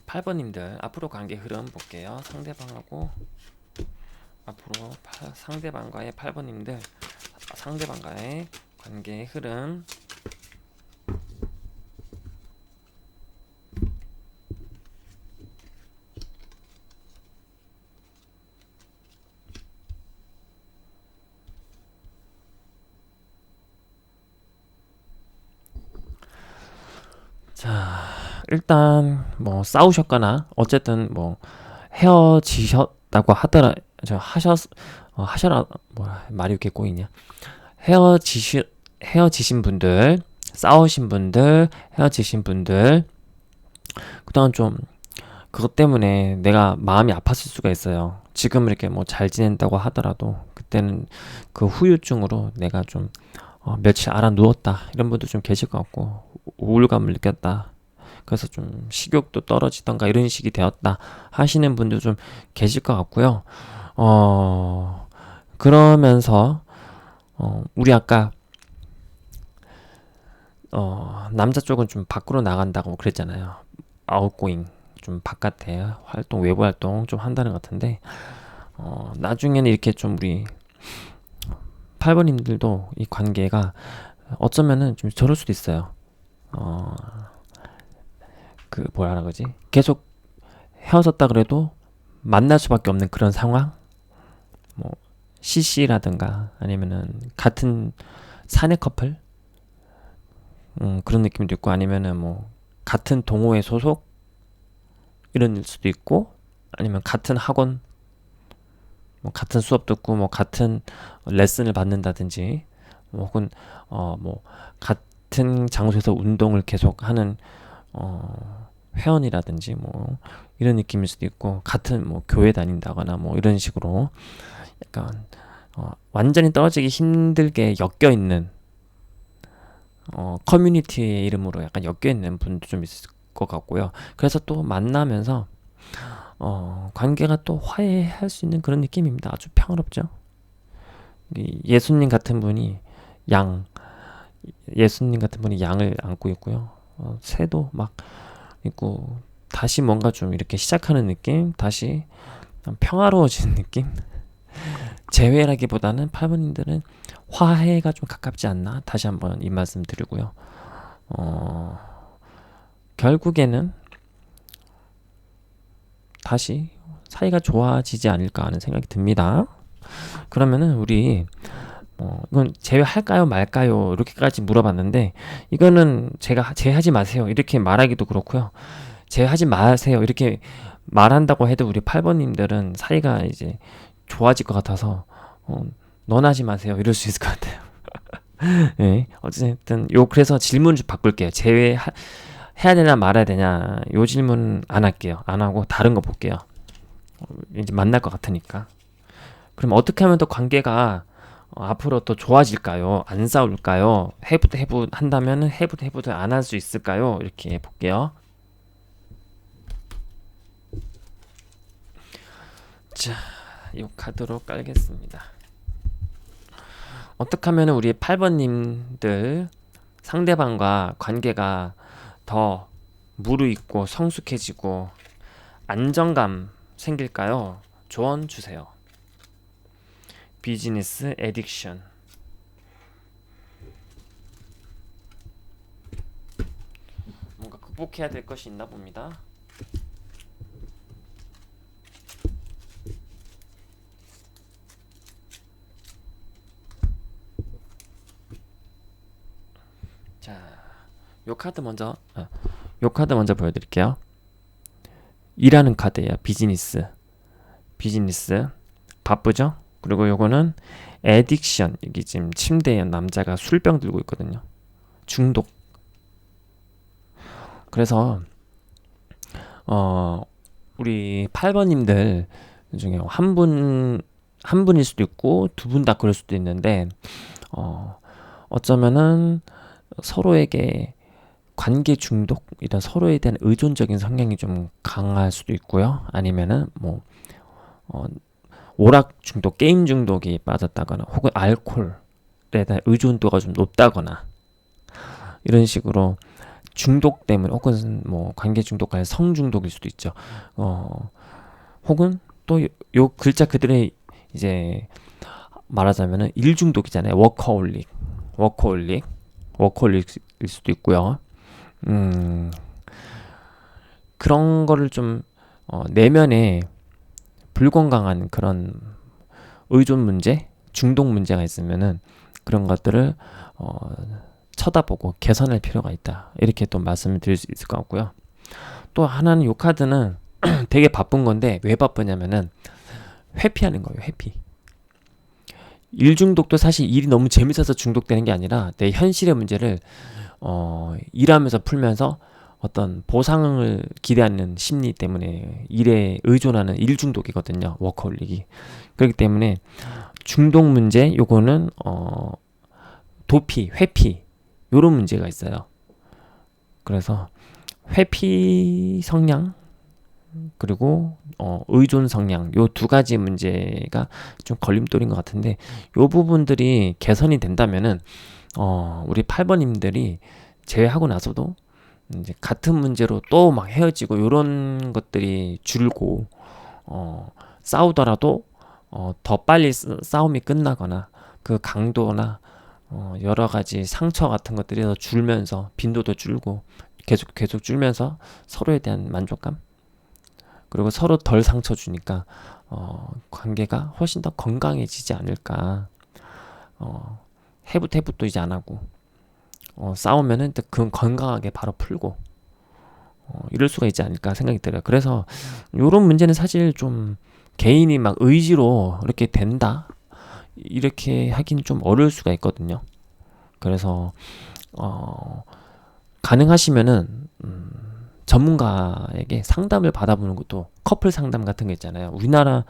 8번님들 앞으로 관계 흐름 볼게요. 상대방하고 앞으로 상대방과의 8번님들 상대방과의 관계 흐름. 자, 일단 뭐 싸우셨거나 어쨌든 뭐 헤어지셨다고 하더라. 하셔라. 뭐야, 말이 이렇게 꼬이냐. 헤어지신 분들, 싸우신 분들, 헤어지신 분들, 그동안 좀 그것 때문에 내가 마음이 아팠을 수가 있어요. 지금 이렇게 뭐 잘 지낸다고 하더라도 그때는 그 후유증으로 내가 좀 며칠 알아 누웠다 이런 분도 좀 계실 것 같고, 우울감을 느꼈다, 그래서 좀 식욕도 떨어지던가 이런 식이 되었다 하시는 분도 좀 계실 것 같고요. 그러면서 우리 아까 남자 쪽은 좀 밖으로 나간다고 그랬잖아요. 아웃고잉, 좀 바깥에 활동, 외부 활동 좀 한다는 것 같은데, 나중에는 이렇게 좀 우리 8번님들도 이 관계가 어쩌면은 좀 저럴 수도 있어요. 그 뭐라 그러지? 계속 헤어졌다 그래도 만날 수밖에 없는 그런 상황? 뭐 CC라든가 아니면은 같은 사내 커플? 그런 느낌도 있고, 아니면은 뭐 같은 동호회 소속? 이런 수도 있고, 아니면 같은 학원, 뭐 같은 수업 듣고 뭐 같은 레슨을 받는다든지, 혹은 뭐 같은 장소에서 운동을 계속 하는 회원이라든지 뭐 이런 느낌일 수도 있고, 같은 뭐 교회 다닌다거나 뭐 이런 식으로 약간 완전히 떨어지기 힘들게 엮여있는 커뮤니티의 이름으로 약간 엮여있는 분도 좀 있을 것 같고요. 그래서 또 만나면서 관계가 또 화해할 수 있는 그런 느낌입니다. 아주 평화롭죠. 예수님 같은 분이 예수님 같은 분이 양을 안고 있고요. 새도 막 있고, 다시 뭔가 좀 이렇게 시작하는 느낌, 다시 평화로워지는 느낌. 재회라기보다는 8번님들은 화해가 좀 가깝지 않나, 다시 한번 이 말씀 드리고요. 결국에는 다시 사이가 좋아지지 않을까 하는 생각이 듭니다. 그러면은 우리 이건 제외할까요 말까요 이렇게까지 물어봤는데, 이거는 제가 제외하지 마세요 이렇게 말하기도 그렇고요, 제외하지 마세요 이렇게 말한다고 해도 우리 8번님들은 사이가 이제 좋아질 것 같아서 넌 하지 마세요 이럴 수 있을 것 같아요. 네, 어쨌든 그래서 질문을 좀 바꿀게요. 해야 되냐 말아야 되냐, 요 질문 안 할게요. 안 하고 다른 거 볼게요. 이제 만날 것 같으니까. 그럼 어떻게 하면 또 관계가 앞으로 또 좋아질까요? 안 싸울까요? 해부 한다면은 해부 안 할 수 있을까요? 이렇게 볼게요. 자, 이 카드로 깔겠습니다. 어떻게 하면 우리 8번님들 상대방과 관계가 더 무르익고 성숙해지고 안정감 생길까요? 조언 주세요. 비즈니스 에딕션. 뭔가 극복해야 될 것이 있나 봅니다. 자, 요 카드 먼저 보여드릴게요. 일하는 카드예요. 비즈니스 바쁘죠? 그리고 요거는 에딕션, 이게 지금 침대에 남자가 술병 들고 있거든요. 중독. 그래서 우리 8번님들 중에 한 분일 수도 있고 두 분 다 그럴 수도 있는데, 어쩌면은 서로에게 관계 중독, 이런 서로에 대한 의존적인 성향이 좀 강할 수도 있고요. 아니면은 오락 중독, 게임 중독이 빠졌다거나, 혹은 알코올에 대한 의존도가 좀 높다거나, 이런 식으로 중독 때문에, 혹은 관계 중독과 성 중독일 수도 있죠. 혹은 또 요 글자 그들의 이제 말하자면은 일 중독이잖아요. 워커홀릭일 수도 있고요. 그런 거를 좀 내면에 불건강한 그런 의존 문제, 중독 문제가 있으면은 그런 것들을 쳐다보고 개선할 필요가 있다. 이렇게 또 말씀을 드릴 수 있을 것 같고요. 또 하나는, 요 카드는 되게 바쁜 건데, 왜 바쁘냐면은 회피하는 거예요. 회피. 일 중독도 사실 일이 너무 재밌어서 중독되는 게 아니라, 내 현실의 문제를 일하면서 풀면서 어떤 보상을 기대하는 심리 때문에 일에 의존하는 일 중독이거든요. 워커홀릭이. 그렇기 때문에 중독 문제, 요거는 도피, 회피, 요런 문제가 있어요. 그래서 회피 성향, 그리고 의존 성향, 요 두 가지 문제가 좀 걸림돌인 것 같은데, 요 부분들이 개선이 된다면은 우리 8번님들이 제외하고 나서도 이제 같은 문제로 또 막 헤어지고 요런 것들이 줄고, 싸우더라도 더 빨리 싸움이 끝나거나, 그 강도나 여러 가지 상처 같은 것들이 더 줄면서, 빈도도 줄고 계속 줄면서 서로에 대한 만족감, 그리고 서로 덜 상처 주니까 관계가 훨씬 더 건강해지지 않을까. 해부도 이제 안 하고, 싸우면은 그 건강하게 바로 풀고, 이럴 수가 있지 않을까 생각이 들어요. 그래서 요런 문제는 사실 좀 개인이 막 의지로 이렇게 된다, 이렇게 하긴 좀 어려울 수가 있거든요. 그래서 가능하시면은 전문가에게 상담을 받아보는 것도, 커플 상담 같은 거 있잖아요. 우리나라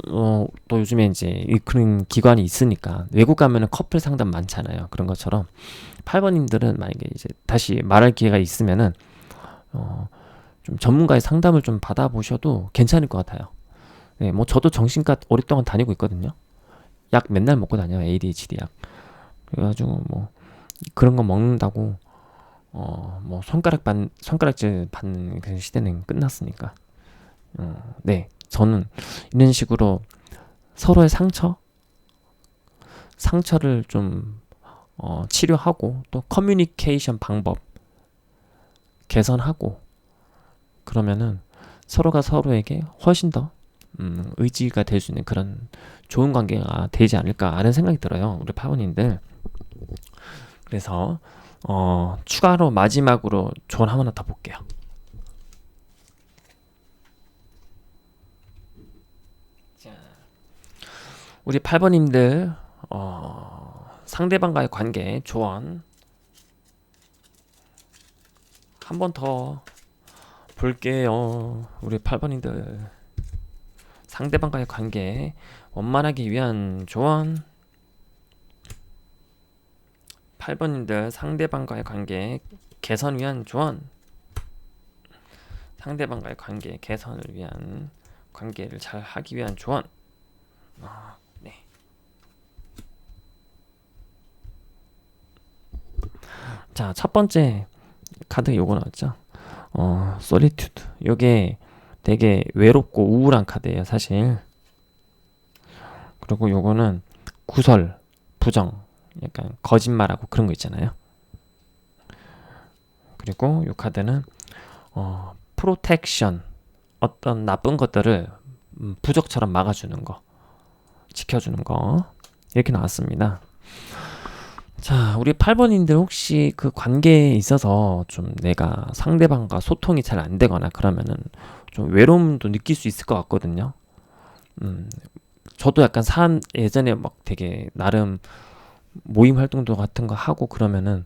또 요즘에 이제 그런 기관이 있으니까 외국 가면은 커플 상담 많잖아요. 그런 것처럼 8번님들은 만약에 이제 다시 말할 기회가 있으면은 좀 전문가의 상담을 좀 받아보셔도 괜찮을 것 같아요. 네, 뭐 저도 정신과 오랫동안 다니고 있거든요. 약 맨날 먹고 다녀요. ADHD 약. 그래가지고 뭐 그런 거 먹는다고 뭐 손가락질 받는 그 시대는 끝났으니까. 네, 저는 이런 식으로 서로의 상처를 좀 치료하고 또 커뮤니케이션 방법 개선하고 그러면은 서로가 서로에게 훨씬 더 의지가 될 수 있는 그런 좋은 관계가 되지 않을까 하는 생각이 들어요. 우리 파원님들. 그래서 추가로 마지막으로 조언 하나 더 볼게요. 자, 우리 8번님들 상대방과의 관계 조언 한 번 더 볼게요. 우리 8번님들 상대방과의 관계 원만하기 위한 조언. 8번님들 상대방과의 관계 개선 위한 조언. 상대방과의 관계 개선을 위한 관계를 잘 하기 위한 조언. 네. 자, 첫 번째 카드 요거 나왔죠. 솔리튜드. 요게 되게 외롭고 우울한 카드예요, 사실. 그리고 요거는 구설, 부정, 약간 거짓말하고 그런 거 있잖아요. 그리고 요 카드는 프로텍션, 어떤 나쁜 것들을 부적처럼 막아주는 거, 지켜주는 거 이렇게 나왔습니다. 자, 우리 8번인들 혹시 그 관계에 있어서 좀 내가 상대방과 소통이 잘 안 되거나 그러면은 좀 외로움도 느낄 수 있을 것 같거든요. 저도 약간 예전에 막 되게 나름 모임 활동도 같은 거 하고 그러면은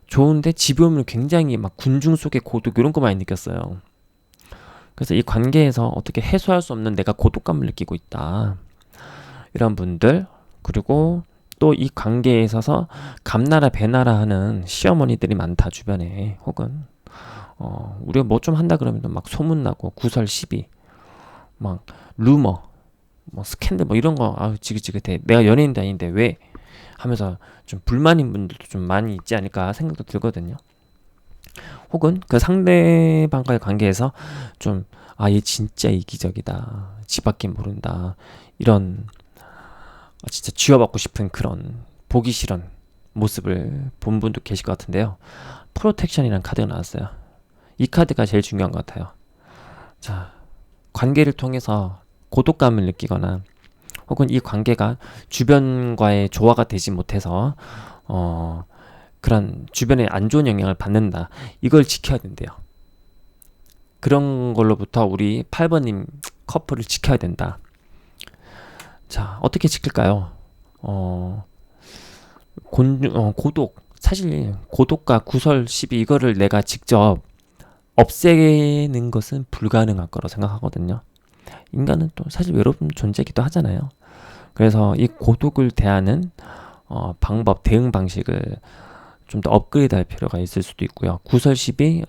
좋은데 집에 오면 굉장히 막 군중 속의 고독 이런 거 많이 느꼈어요. 그래서 이 관계에서 어떻게 해소할 수 없는 내가 고독감을 느끼고 있다. 이런 분들, 그리고 또 이 관계에 있어서 감나라 배나라 하는 시어머니들이 많다 주변에. 혹은 우리가 뭐 좀 한다 그러면 막 소문나고 구설 시비, 막 루머, 뭐 스캔들 뭐 이런 거 지긋지긋해. 내가 연예인도 아닌데 왜 하면서 좀 불만인 분들도 좀 많이 있지 않을까 생각도 들거든요. 혹은 그 상대방과의 관계에서 좀 얘 진짜 이기적이다, 지 밖에 모른다, 이런 진짜 쥐어받고 싶은 그런 보기 싫은 모습을 본 분도 계실 것 같은데요. 프로텍션이라는 카드가 나왔어요. 이 카드가 제일 중요한 것 같아요. 자, 관계를 통해서 고독감을 느끼거나 혹은 이 관계가 주변과의 조화가 되지 못해서 그런 주변에 안 좋은 영향을 받는다. 이걸 지켜야 된대요. 그런 걸로부터 우리 8번님 커플을 지켜야 된다. 자, 어떻게 지킬까요? 고독. 사실 고독과 구설 시비 이거를 내가 직접 없애는 것은 불가능할 거라고 생각하거든요. 인간은 또 사실 외로운 존재이기도 하잖아요. 그래서 이 고독을 대하는 방법, 대응 방식을 좀 더 업그레이드 할 필요가 있을 수도 있고요. 구설 시비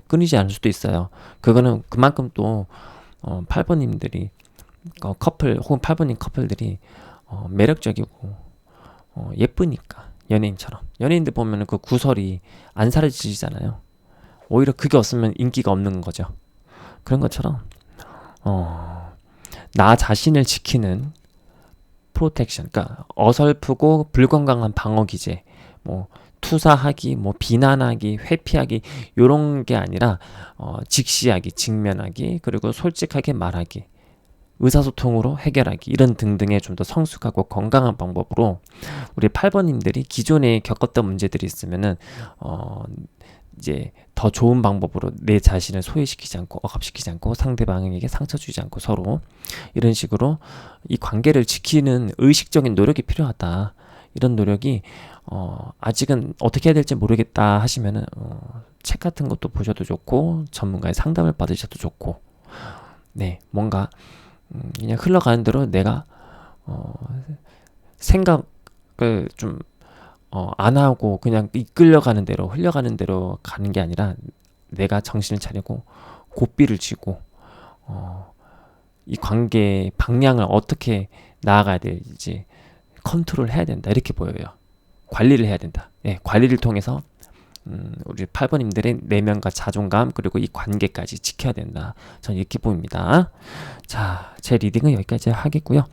끊이지 않을 수도 있어요. 그거는 그만큼 또 8번님들이 커플 혹은 8번님 커플들이 매력적이고 예쁘니까. 연예인처럼 연예인들 보면은 그 구설이 안 사라지잖아요. 오히려 그게 없으면 인기가 없는 거죠. 그런 것처럼 나 자신을 지키는 프로텍션, 그러니까 어설프고 불건강한 방어 기제, 뭐 투사하기, 뭐 비난하기, 회피하기 요런 게 아니라 직시하기, 직면하기, 그리고 솔직하게 말하기, 의사소통으로 해결하기, 이런 등등의 좀 더 성숙하고 건강한 방법으로 우리 8번님들이 기존에 겪었던 문제들이 있으면은 이제 더 좋은 방법으로 내 자신을 소외시키지 않고 억압시키지 않고 상대방에게 상처 주지 않고 서로 이런 식으로 이 관계를 지키는 의식적인 노력이 필요하다. 이런 노력이 아직은 어떻게 해야 될지 모르겠다 하시면은 책 같은 것도 보셔도 좋고 전문가의 상담을 받으셔도 좋고, 네, 뭔가 그냥 흘러가는 대로 내가 어, 생각을 좀 안 하고 그냥 이끌려가는 대로 흘려가는 대로 가는 게 아니라 내가 정신을 차리고 고삐를 쥐고 어, 이 관계의 방향을 어떻게 나아가야 될지 컨트롤 해야 된다 이렇게 보여요. 관리를 해야 된다. 예, 관리를 통해서 우리 8번님들의 내면과 자존감 그리고 이 관계까지 지켜야 된다. 저는 이렇게 보입니다. 자, 제 리딩은 여기까지 하겠고요.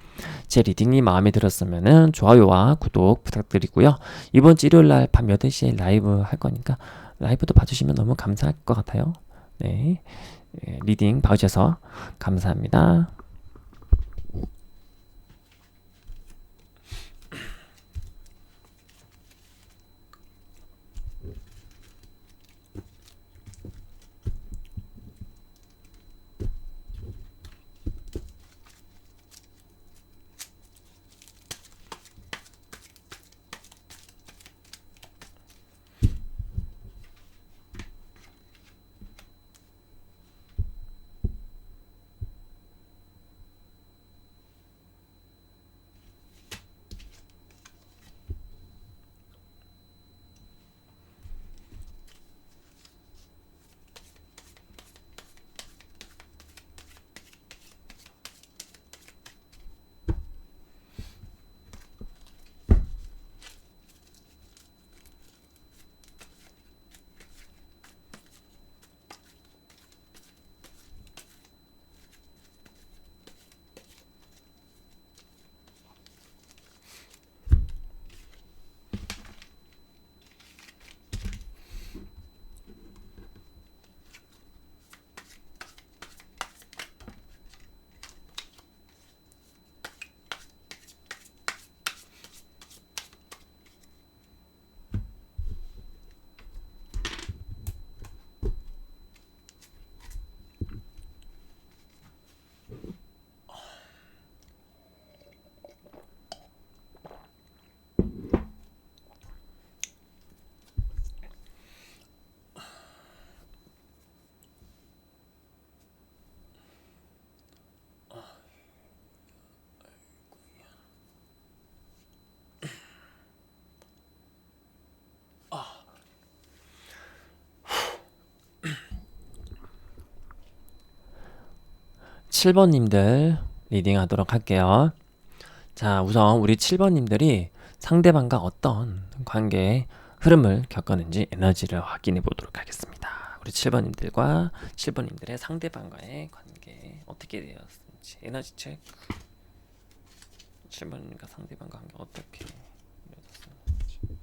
제 리딩이 마음에 들었으면 좋아요와 구독 부탁드리고요. 이번 주 일요일날 밤 8시에 라이브 할 거니까 라이브도 봐주시면 너무 감사할 것 같아요. 네, 리딩 봐주셔서 감사합니다. 7번님들 리딩 하도록 할게요. 자, 우선 우리 7번님들이 상대방과 어떤 관계의 흐름을 겪었는지 에너지를 확인해 보도록 하겠습니다. 우리 7번님들과 7번님들의 상대방과의 관계 어떻게 되었는지 에너지 체크. 7번님과 상대방과 관계 어떻게 이루어졌는지.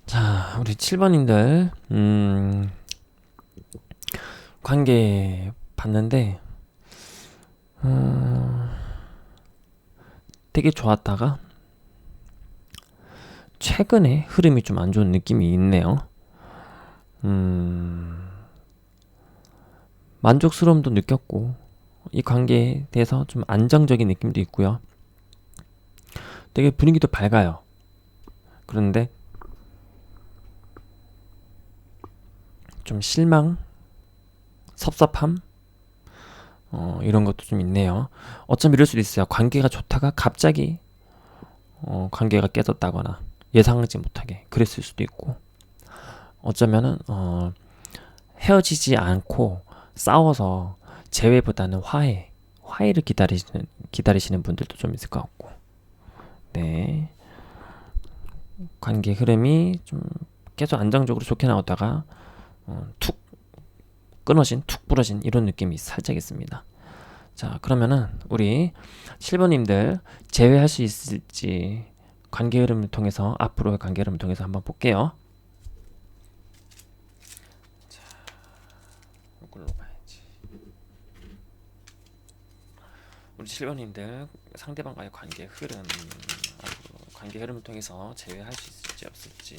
자, 우리 7번님들 관계 봤는데 되게 좋았다가 최근에 흐름이 좀 안 좋은 느낌이 있네요. 만족스러움도 느꼈고 이 관계에 대해서 좀 안정적인 느낌도 있고요. 되게 분위기도 밝아요. 그런데 좀 실망, 섭섭함 이런 것도 좀 있네요. 어쩜 이럴 수도 있어요. 관계가 좋다가 갑자기 관계가 깨졌다거나 예상하지 못하게 그랬을 수도 있고 어쩌면은 헤어지지 않고 싸워서 재회보다는 화해를 기다리시는 분들도 좀 있을 것 같고 네, 관계 흐름이 좀 계속 안정적으로 좋게 나오다가 툭 끊어진 툭 부러진 이런 느낌이 살짝 있습니다. 자, 그러면은 우리 7번님들 제외할 수 있을지 관계 흐름을 통해서 앞으로의 관계 흐름을 통해서 한번 볼게요. 자, 이걸로 봐야지. 우리 7번님들 상대방과의 관계 흐름 앞으로 관계 흐름을 통해서 제외할 수 있을지 없을지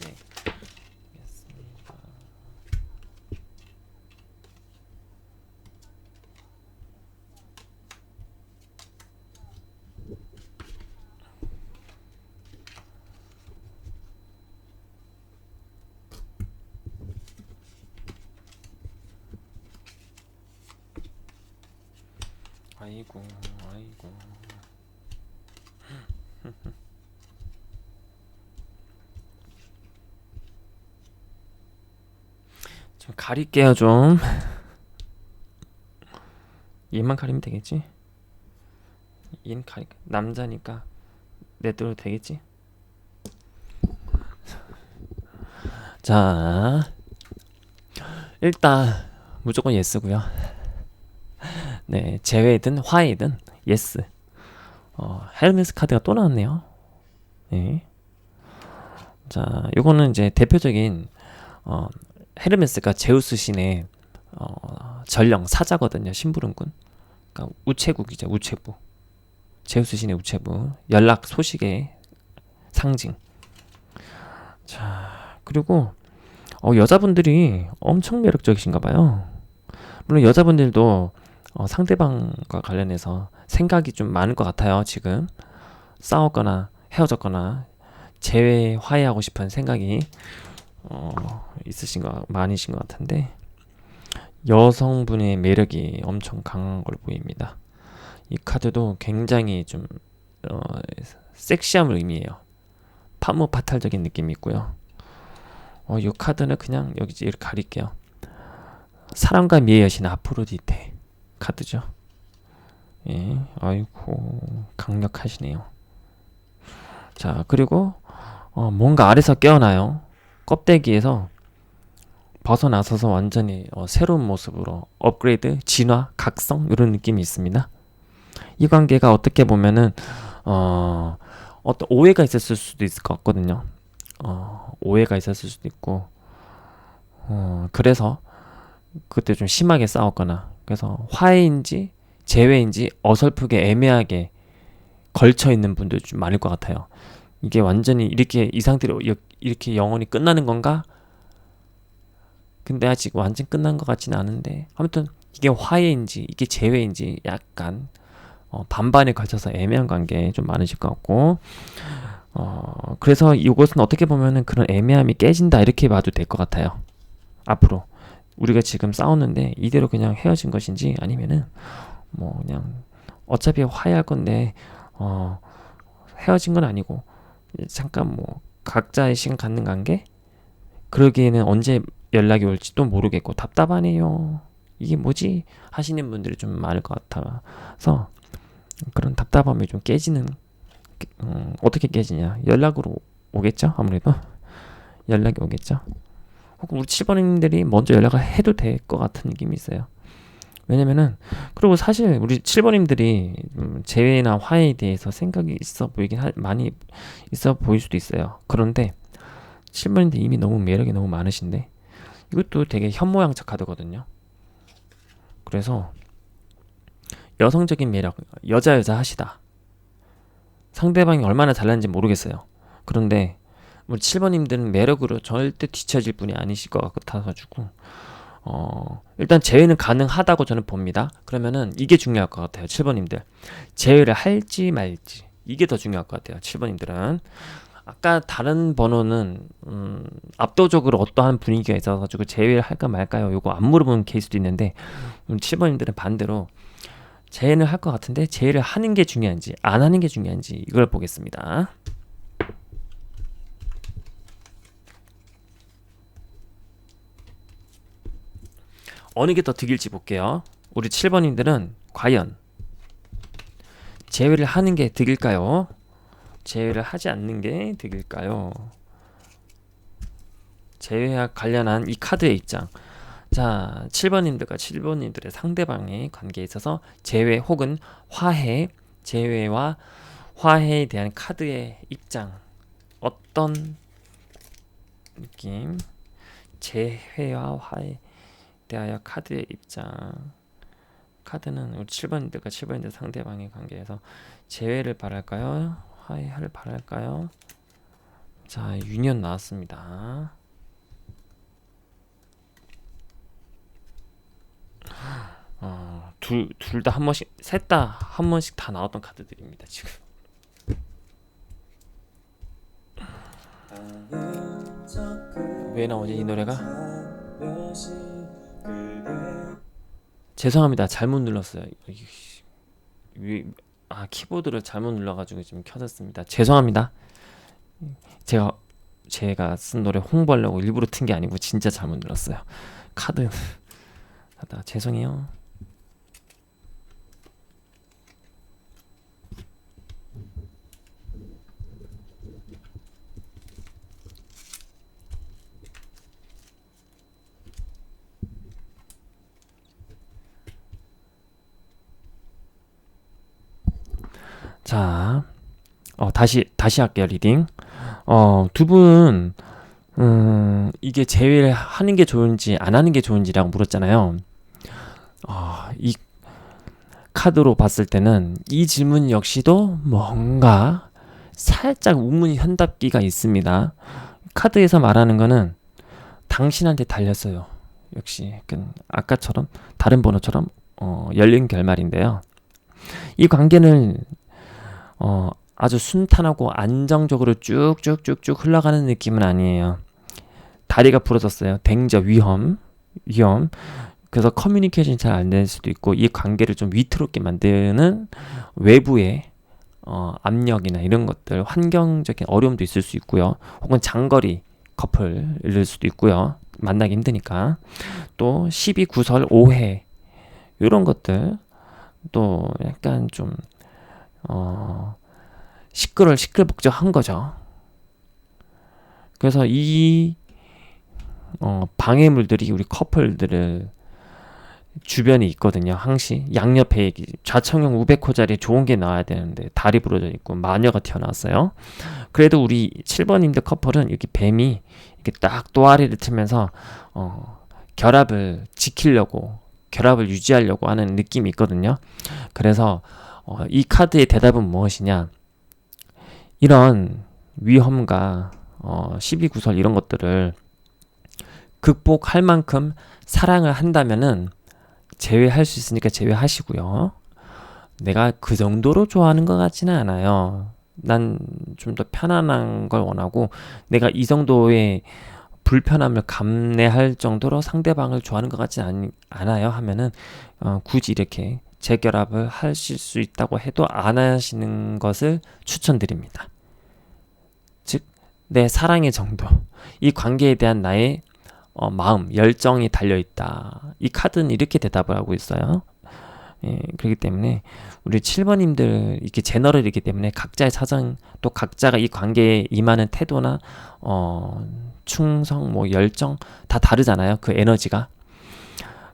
아이고 아이고. 좀 가릴게요 좀. 얘만 가리면 되겠지? 얘는 가리 남자니까 내도록 되겠지? 자, 일단 무조건 예스고요. 네, 제외든 화이든 예스. 헤르메스 카드가 또 나왔네요. 네. 자, 요거는 이제 대표적인 헤르메스가 제우스 신의 전령 사자거든요. 심부름꾼. 그러니까 우체국이죠. 우체부. 제우스 신의 우체부. 연락 소식의 상징. 자, 그리고 여자분들이 엄청 매력적이신가 봐요. 물론 여자분들도 상대방과 관련해서 생각이 좀 많을 것 같아요. 지금 싸웠거나 헤어졌거나 재회하고 싶은 생각이 많으신 것 같은데, 여성분의 매력이 엄청 강한 걸 보입니다. 이 카드도 굉장히 좀 섹시함을 의미해요. 파무파탈적인 느낌이 있고요. 이 카드는 그냥 여기 이렇게 가릴게요. 사랑과 미의 여신 아프로디테 카드죠. 예, 아이고 강력하시네요. 자, 그리고 뭔가 아래서 깨어나요. 껍데기에서 벗어나서서 완전히 새로운 모습으로 업그레이드, 진화, 각성 이런 느낌이 있습니다. 이 관계가 어떻게 보면은 어떤 오해가 있었을 수도 있을 것 같거든요. 오해가 있었을 수도 있고, 그래서 그때 좀 심하게 싸웠거나, 그래서 화해인지 재회인지 어설프게 애매하게 걸쳐 있는 분들 좀 많을 것 같아요. 이게 완전히 이렇게 이 상태로 이렇게 영원히 끝나는 건가? 근데 아직 완전 끝난 것 같지는 않은데, 아무튼 이게 화해인지 이게 재회인지 약간 반반에 걸쳐서 애매한 관계 좀 많으실 것 같고, 그래서 이것은 어떻게 보면은 그런 애매함이 깨진다 이렇게 봐도 될 것 같아요. 앞으로 우리가 지금 싸웠는데 이대로 그냥 헤어진 것인지, 아니면은 뭐 그냥 어차피 화해할 건데 헤어진 건 아니고 잠깐 뭐 각자의 시간 갖는 관계, 그러기에는 언제 연락이 올지도 모르겠고 답답하네요. 이게 뭐지? 하시는 분들이 좀 많을 것 같아서, 그런 답답함이 좀 깨지는, 어떻게 깨지냐? 연락으로 오겠죠? 아무래도 연락이 오겠죠. 혹은 우리 7번님들이 먼저 연락을 해도 될 것 같은 느낌이 있어요. 왜냐면은, 그리고 사실 우리 7번님들이 재회나 화해에 대해서 생각이 있어 보이긴 많이 있어 보일 수도 있어요. 그런데 7번님들 이미 너무 매력이 너무 많으신데, 이것도 되게 현모양처 카드거든요. 그래서 여성적인 매력, 여자 하시다. 상대방이 얼마나 잘났는지 모르겠어요. 그런데 우리 7번님들은 매력으로 절대 뒤처질 분이 아니실 것 같아가지고, 일단 재회는 가능하다고 저는 봅니다. 그러면은 이게 중요할 것 같아요. 7번님들 재회를 할지 말지, 이게 더 중요할 것 같아요. 7번님들은 아까 다른 번호는 압도적으로 어떠한 분위기가 있어가지고 재회를 할까 말까요, 요거 안 물어보는 케이스도 있는데, 7번님들은 반대로 재회는 할 것 같은데 재회를 하는 게 중요한지 안 하는 게 중요한지 이걸 보겠습니다. 어느 게 더 득일지 볼게요. 우리 7번님들은 과연 재회를 하는 게 득일까요? 재회를 하지 않는 게 득일까요? 재회와 관련한 이 카드의 입장. 자, 7번님들과 7번님들의 상대방의 관계에 있어서 재회 혹은 화해, 재회와 화해에 대한 카드의 입장, 어떤 느낌? 재회와 화해 대하여 카드의 입장. 카드는 우리 7번님들과 7번님들 상대방의 관계에서 재회를 바랄까요? 화해를 바랄까요? 자, 유년 나왔습니다. 둘 다 한 번씩, 셋 다 한 번씩 다 나왔던 카드들입니다, 지금. 왜 나오지, 이 노래가? 죄송합니다. 잘못 눌렀어요. 키보드를 잘못 눌러가지고 지금 켜졌습니다. 죄송합니다. 제가 쓴 노래 홍보하려고 일부러 튼 게 아니고 진짜 잘못 눌렀어요. 카드 하다 죄송해요. 자, 다시 할게요, 리딩. 두 분, 이게 제외를 하는 게 좋은지 안 하는 게 좋은지라고 물었잖아요. 이 카드로 봤을 때는 이 질문 역시도 뭔가 살짝 우문 현답기가 있습니다. 카드에서 말하는 거는 당신한테 달렸어요. 역시 아까처럼 다른 번호처럼 열린 결말인데요. 이 관계는 아주 순탄하고 안정적으로 쭉쭉쭉쭉 흘러가는 느낌은 아니에요. 다리가 부러졌어요. 댕저, 위험. 그래서 커뮤니케이션이 잘 안 될 수도 있고, 이 관계를 좀 위태롭게 만드는 외부의 압력이나 이런 것들, 환경적인 어려움도 있을 수 있고요. 혹은 장거리 커플일 수도 있고요. 만나기 힘드니까. 또 시비, 구설, 오해 이런 것들, 또 약간 좀 시끌벅적한 거죠. 그래서 이 방해물들이 우리 커플들을 주변에 있거든요. 항시 양옆에 좌청형 우백호 자리에 좋은 게 나와야 되는데 다리 부러져 있고 마녀가 튀어나왔어요. 그래도 우리 7번님들 커플은 이렇게 뱀이 이렇게 딱 또아리를 틀면서 결합을 지키려고, 결합을 유지하려고 하는 느낌이 있거든요. 그래서 이 카드의 대답은 무엇이냐? 이런 위험과 시비 구설 이런 것들을 극복할 만큼 사랑을 한다면은 제외할 수 있으니까 제외하시고요. 내가 그 정도로 좋아하는 것 같지는 않아요. 난 좀 더 편안한 걸 원하고, 내가 이 정도의 불편함을 감내할 정도로 상대방을 좋아하는 것 같지는 않아요 하면은 굳이 이렇게 재결합을 하실 수 있다고 해도 안 하시는 것을 추천드립니다. 즉, 내 사랑의 정도, 이 관계에 대한 나의 마음, 열정이 달려있다. 이 카드는 이렇게 대답을 하고 있어요. 예, 그렇기 때문에 우리 7번님들 이렇게 제너럴이기 때문에 각자의 사정, 또 각자가 이 관계에 임하는 태도나 충성, 열정 다 다르잖아요. 그 에너지가.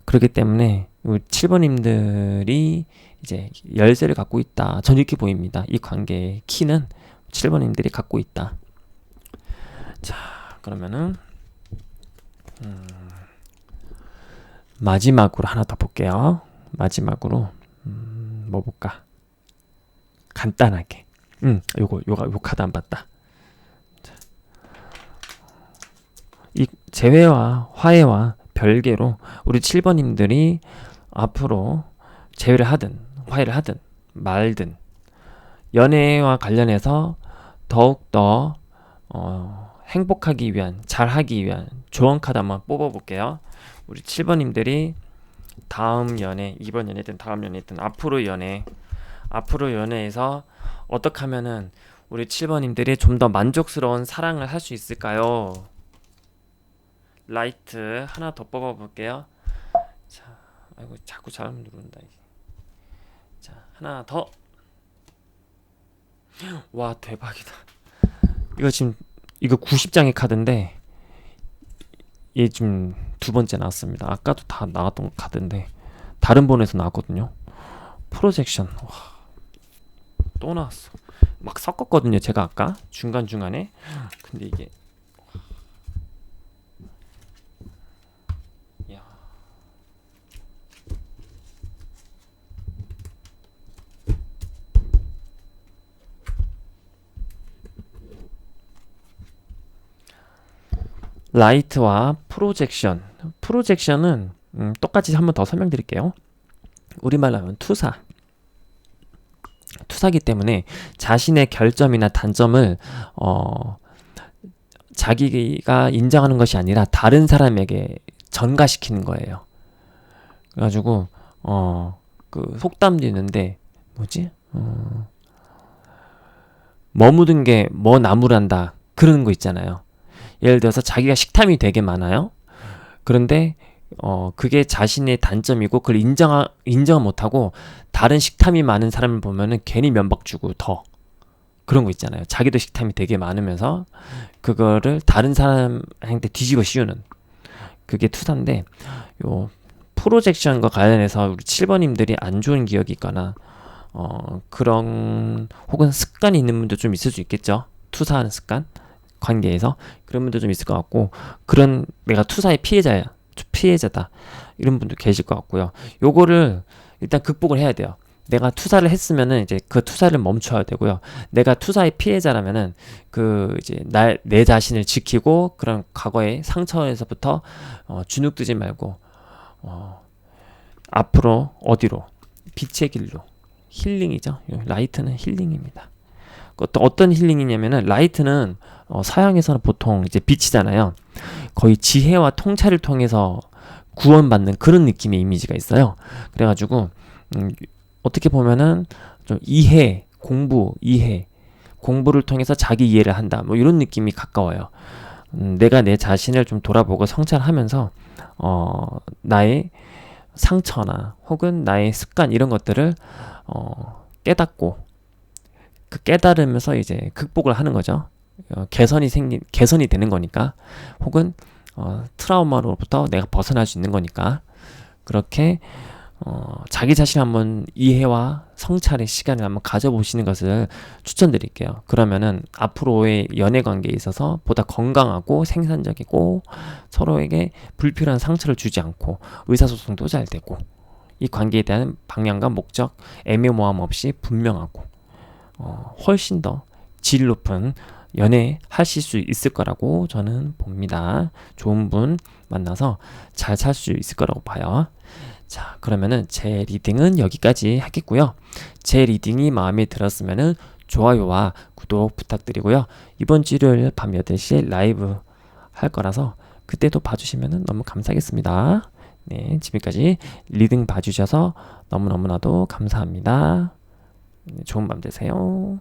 그렇기 때문에 우리 7번님들이 이제 열쇠를 갖고 있다. 전 이렇게 보입니다. 이 관계의 키는 7번님들이 갖고 있다. 자, 그러면은 마지막으로 하나 더 볼게요. 마지막으로 뭐 볼까? 간단하게. 요 카드 안 봤다. 자. 이 재회와 화해와 별개로 우리 7번님들이 앞으로 재회를 하든 화해를 하든 말든 연애와 관련해서 더욱더 행복하기 위한, 잘하기 위한 조언 카드 한번 뽑아볼게요. 우리 7번님들이 다음 연애, 이번 연애든 다음 연애든 앞으로 연애에서 어떻게 하면은 우리 7번님들이 좀 더 만족스러운 사랑을 할 수 있을까요? 라이트 하나 더 뽑아볼게요. 자, 아이고 자꾸 잘못 누른다. 자, 하나 더. 와, 대박이다. 이거 90장의 카드인데 얘 지금 두 번째 나왔습니다. 아까도 다 나왔던 카드인데 다른 번에서 나왔거든요. 프로젝션. 와, 또 나왔어. 막 섞었거든요, 제가 아까 중간중간에. 근데 이게 야. 라이트와 프로젝션. 프로젝션은 똑같이 한 번 더 설명드릴게요. 우리말로 하면 투사기 때문에 자신의 결점이나 단점을 자기가 인정하는 것이 아니라 다른 사람에게 전가시키는 거예요. 그래가지고 그 속담도 있는데 뭐지? 뭐 묻은 게 뭐 나무란다 그런 거 있잖아요. 예를 들어서 자기가 식탐이 되게 많아요. 그런데 그게 자신의 단점이고 그걸 인정을 못하고 다른 식탐이 많은 사람을 보면은 괜히 면박 주고 더 그런 거 있잖아요. 자기도 식탐이 되게 많으면서 그거를 다른 사람한테 뒤집어 씌우는 그게 투사인데, 요 프로젝션과 관련해서 우리 7번님들이 안 좋은 기억이 있거나 그런 혹은 습관이 있는 분도 좀 있을 수 있겠죠. 투사하는 습관 관계에서 그런 분도 좀 있을 것 같고, 그런 내가 투사의 피해자다 이런 분도 계실 것 같고요. 요거를 일단 극복을 해야 돼요. 내가 투사를 했으면은 이제 그 투사를 멈춰야 되고요. 내가 투사의 피해자라면은 이제 내 자신을 지키고 그런 과거의 상처에서부터 주눅들지 말고 앞으로 어디로, 빛의 길로, 힐링이죠. 라이트는 힐링입니다. 또 어떤 힐링이냐면은 라이트는 서양에서는 보통 이제 빛이잖아요. 거의 지혜와 통찰을 통해서 구원받는 그런 느낌의 이미지가 있어요. 그래가지고 어떻게 보면은 좀 공부를 통해서 자기 이해를 한다. 뭐 이런 느낌이 가까워요. 내가 내 자신을 좀 돌아보고 성찰하면서 나의 상처나 혹은 나의 습관 이런 것들을 깨닫고 그 깨달으면서 이제 극복을 하는 거죠. 개선이 되는 거니까, 혹은 트라우마로부터 내가 벗어날 수 있는 거니까, 그렇게 자기 자신 한번 이해와 성찰의 시간을 한번 가져보시는 것을 추천드릴게요. 그러면은 앞으로의 연애 관계에 있어서 보다 건강하고 생산적이고 서로에게 불필요한 상처를 주지 않고 의사소통도 잘 되고 이 관계에 대한 방향과 목적, 애매모함 없이 분명하고 훨씬 더 질 높은 연애 하실 수 있을 거라고 저는 봅니다. 좋은 분 만나서 잘 살 수 있을 거라고 봐요. 자, 그러면은 제 리딩은 여기까지 하겠고요. 제 리딩이 마음에 들었으면은 좋아요와 구독 부탁드리고요. 이번 주 일요일 밤 8시에 라이브 할 거라서 그때도 봐주시면 너무 감사하겠습니다. 네, 지금까지 리딩 봐주셔서 너무너무나도 감사합니다. 좋은 밤 되세요.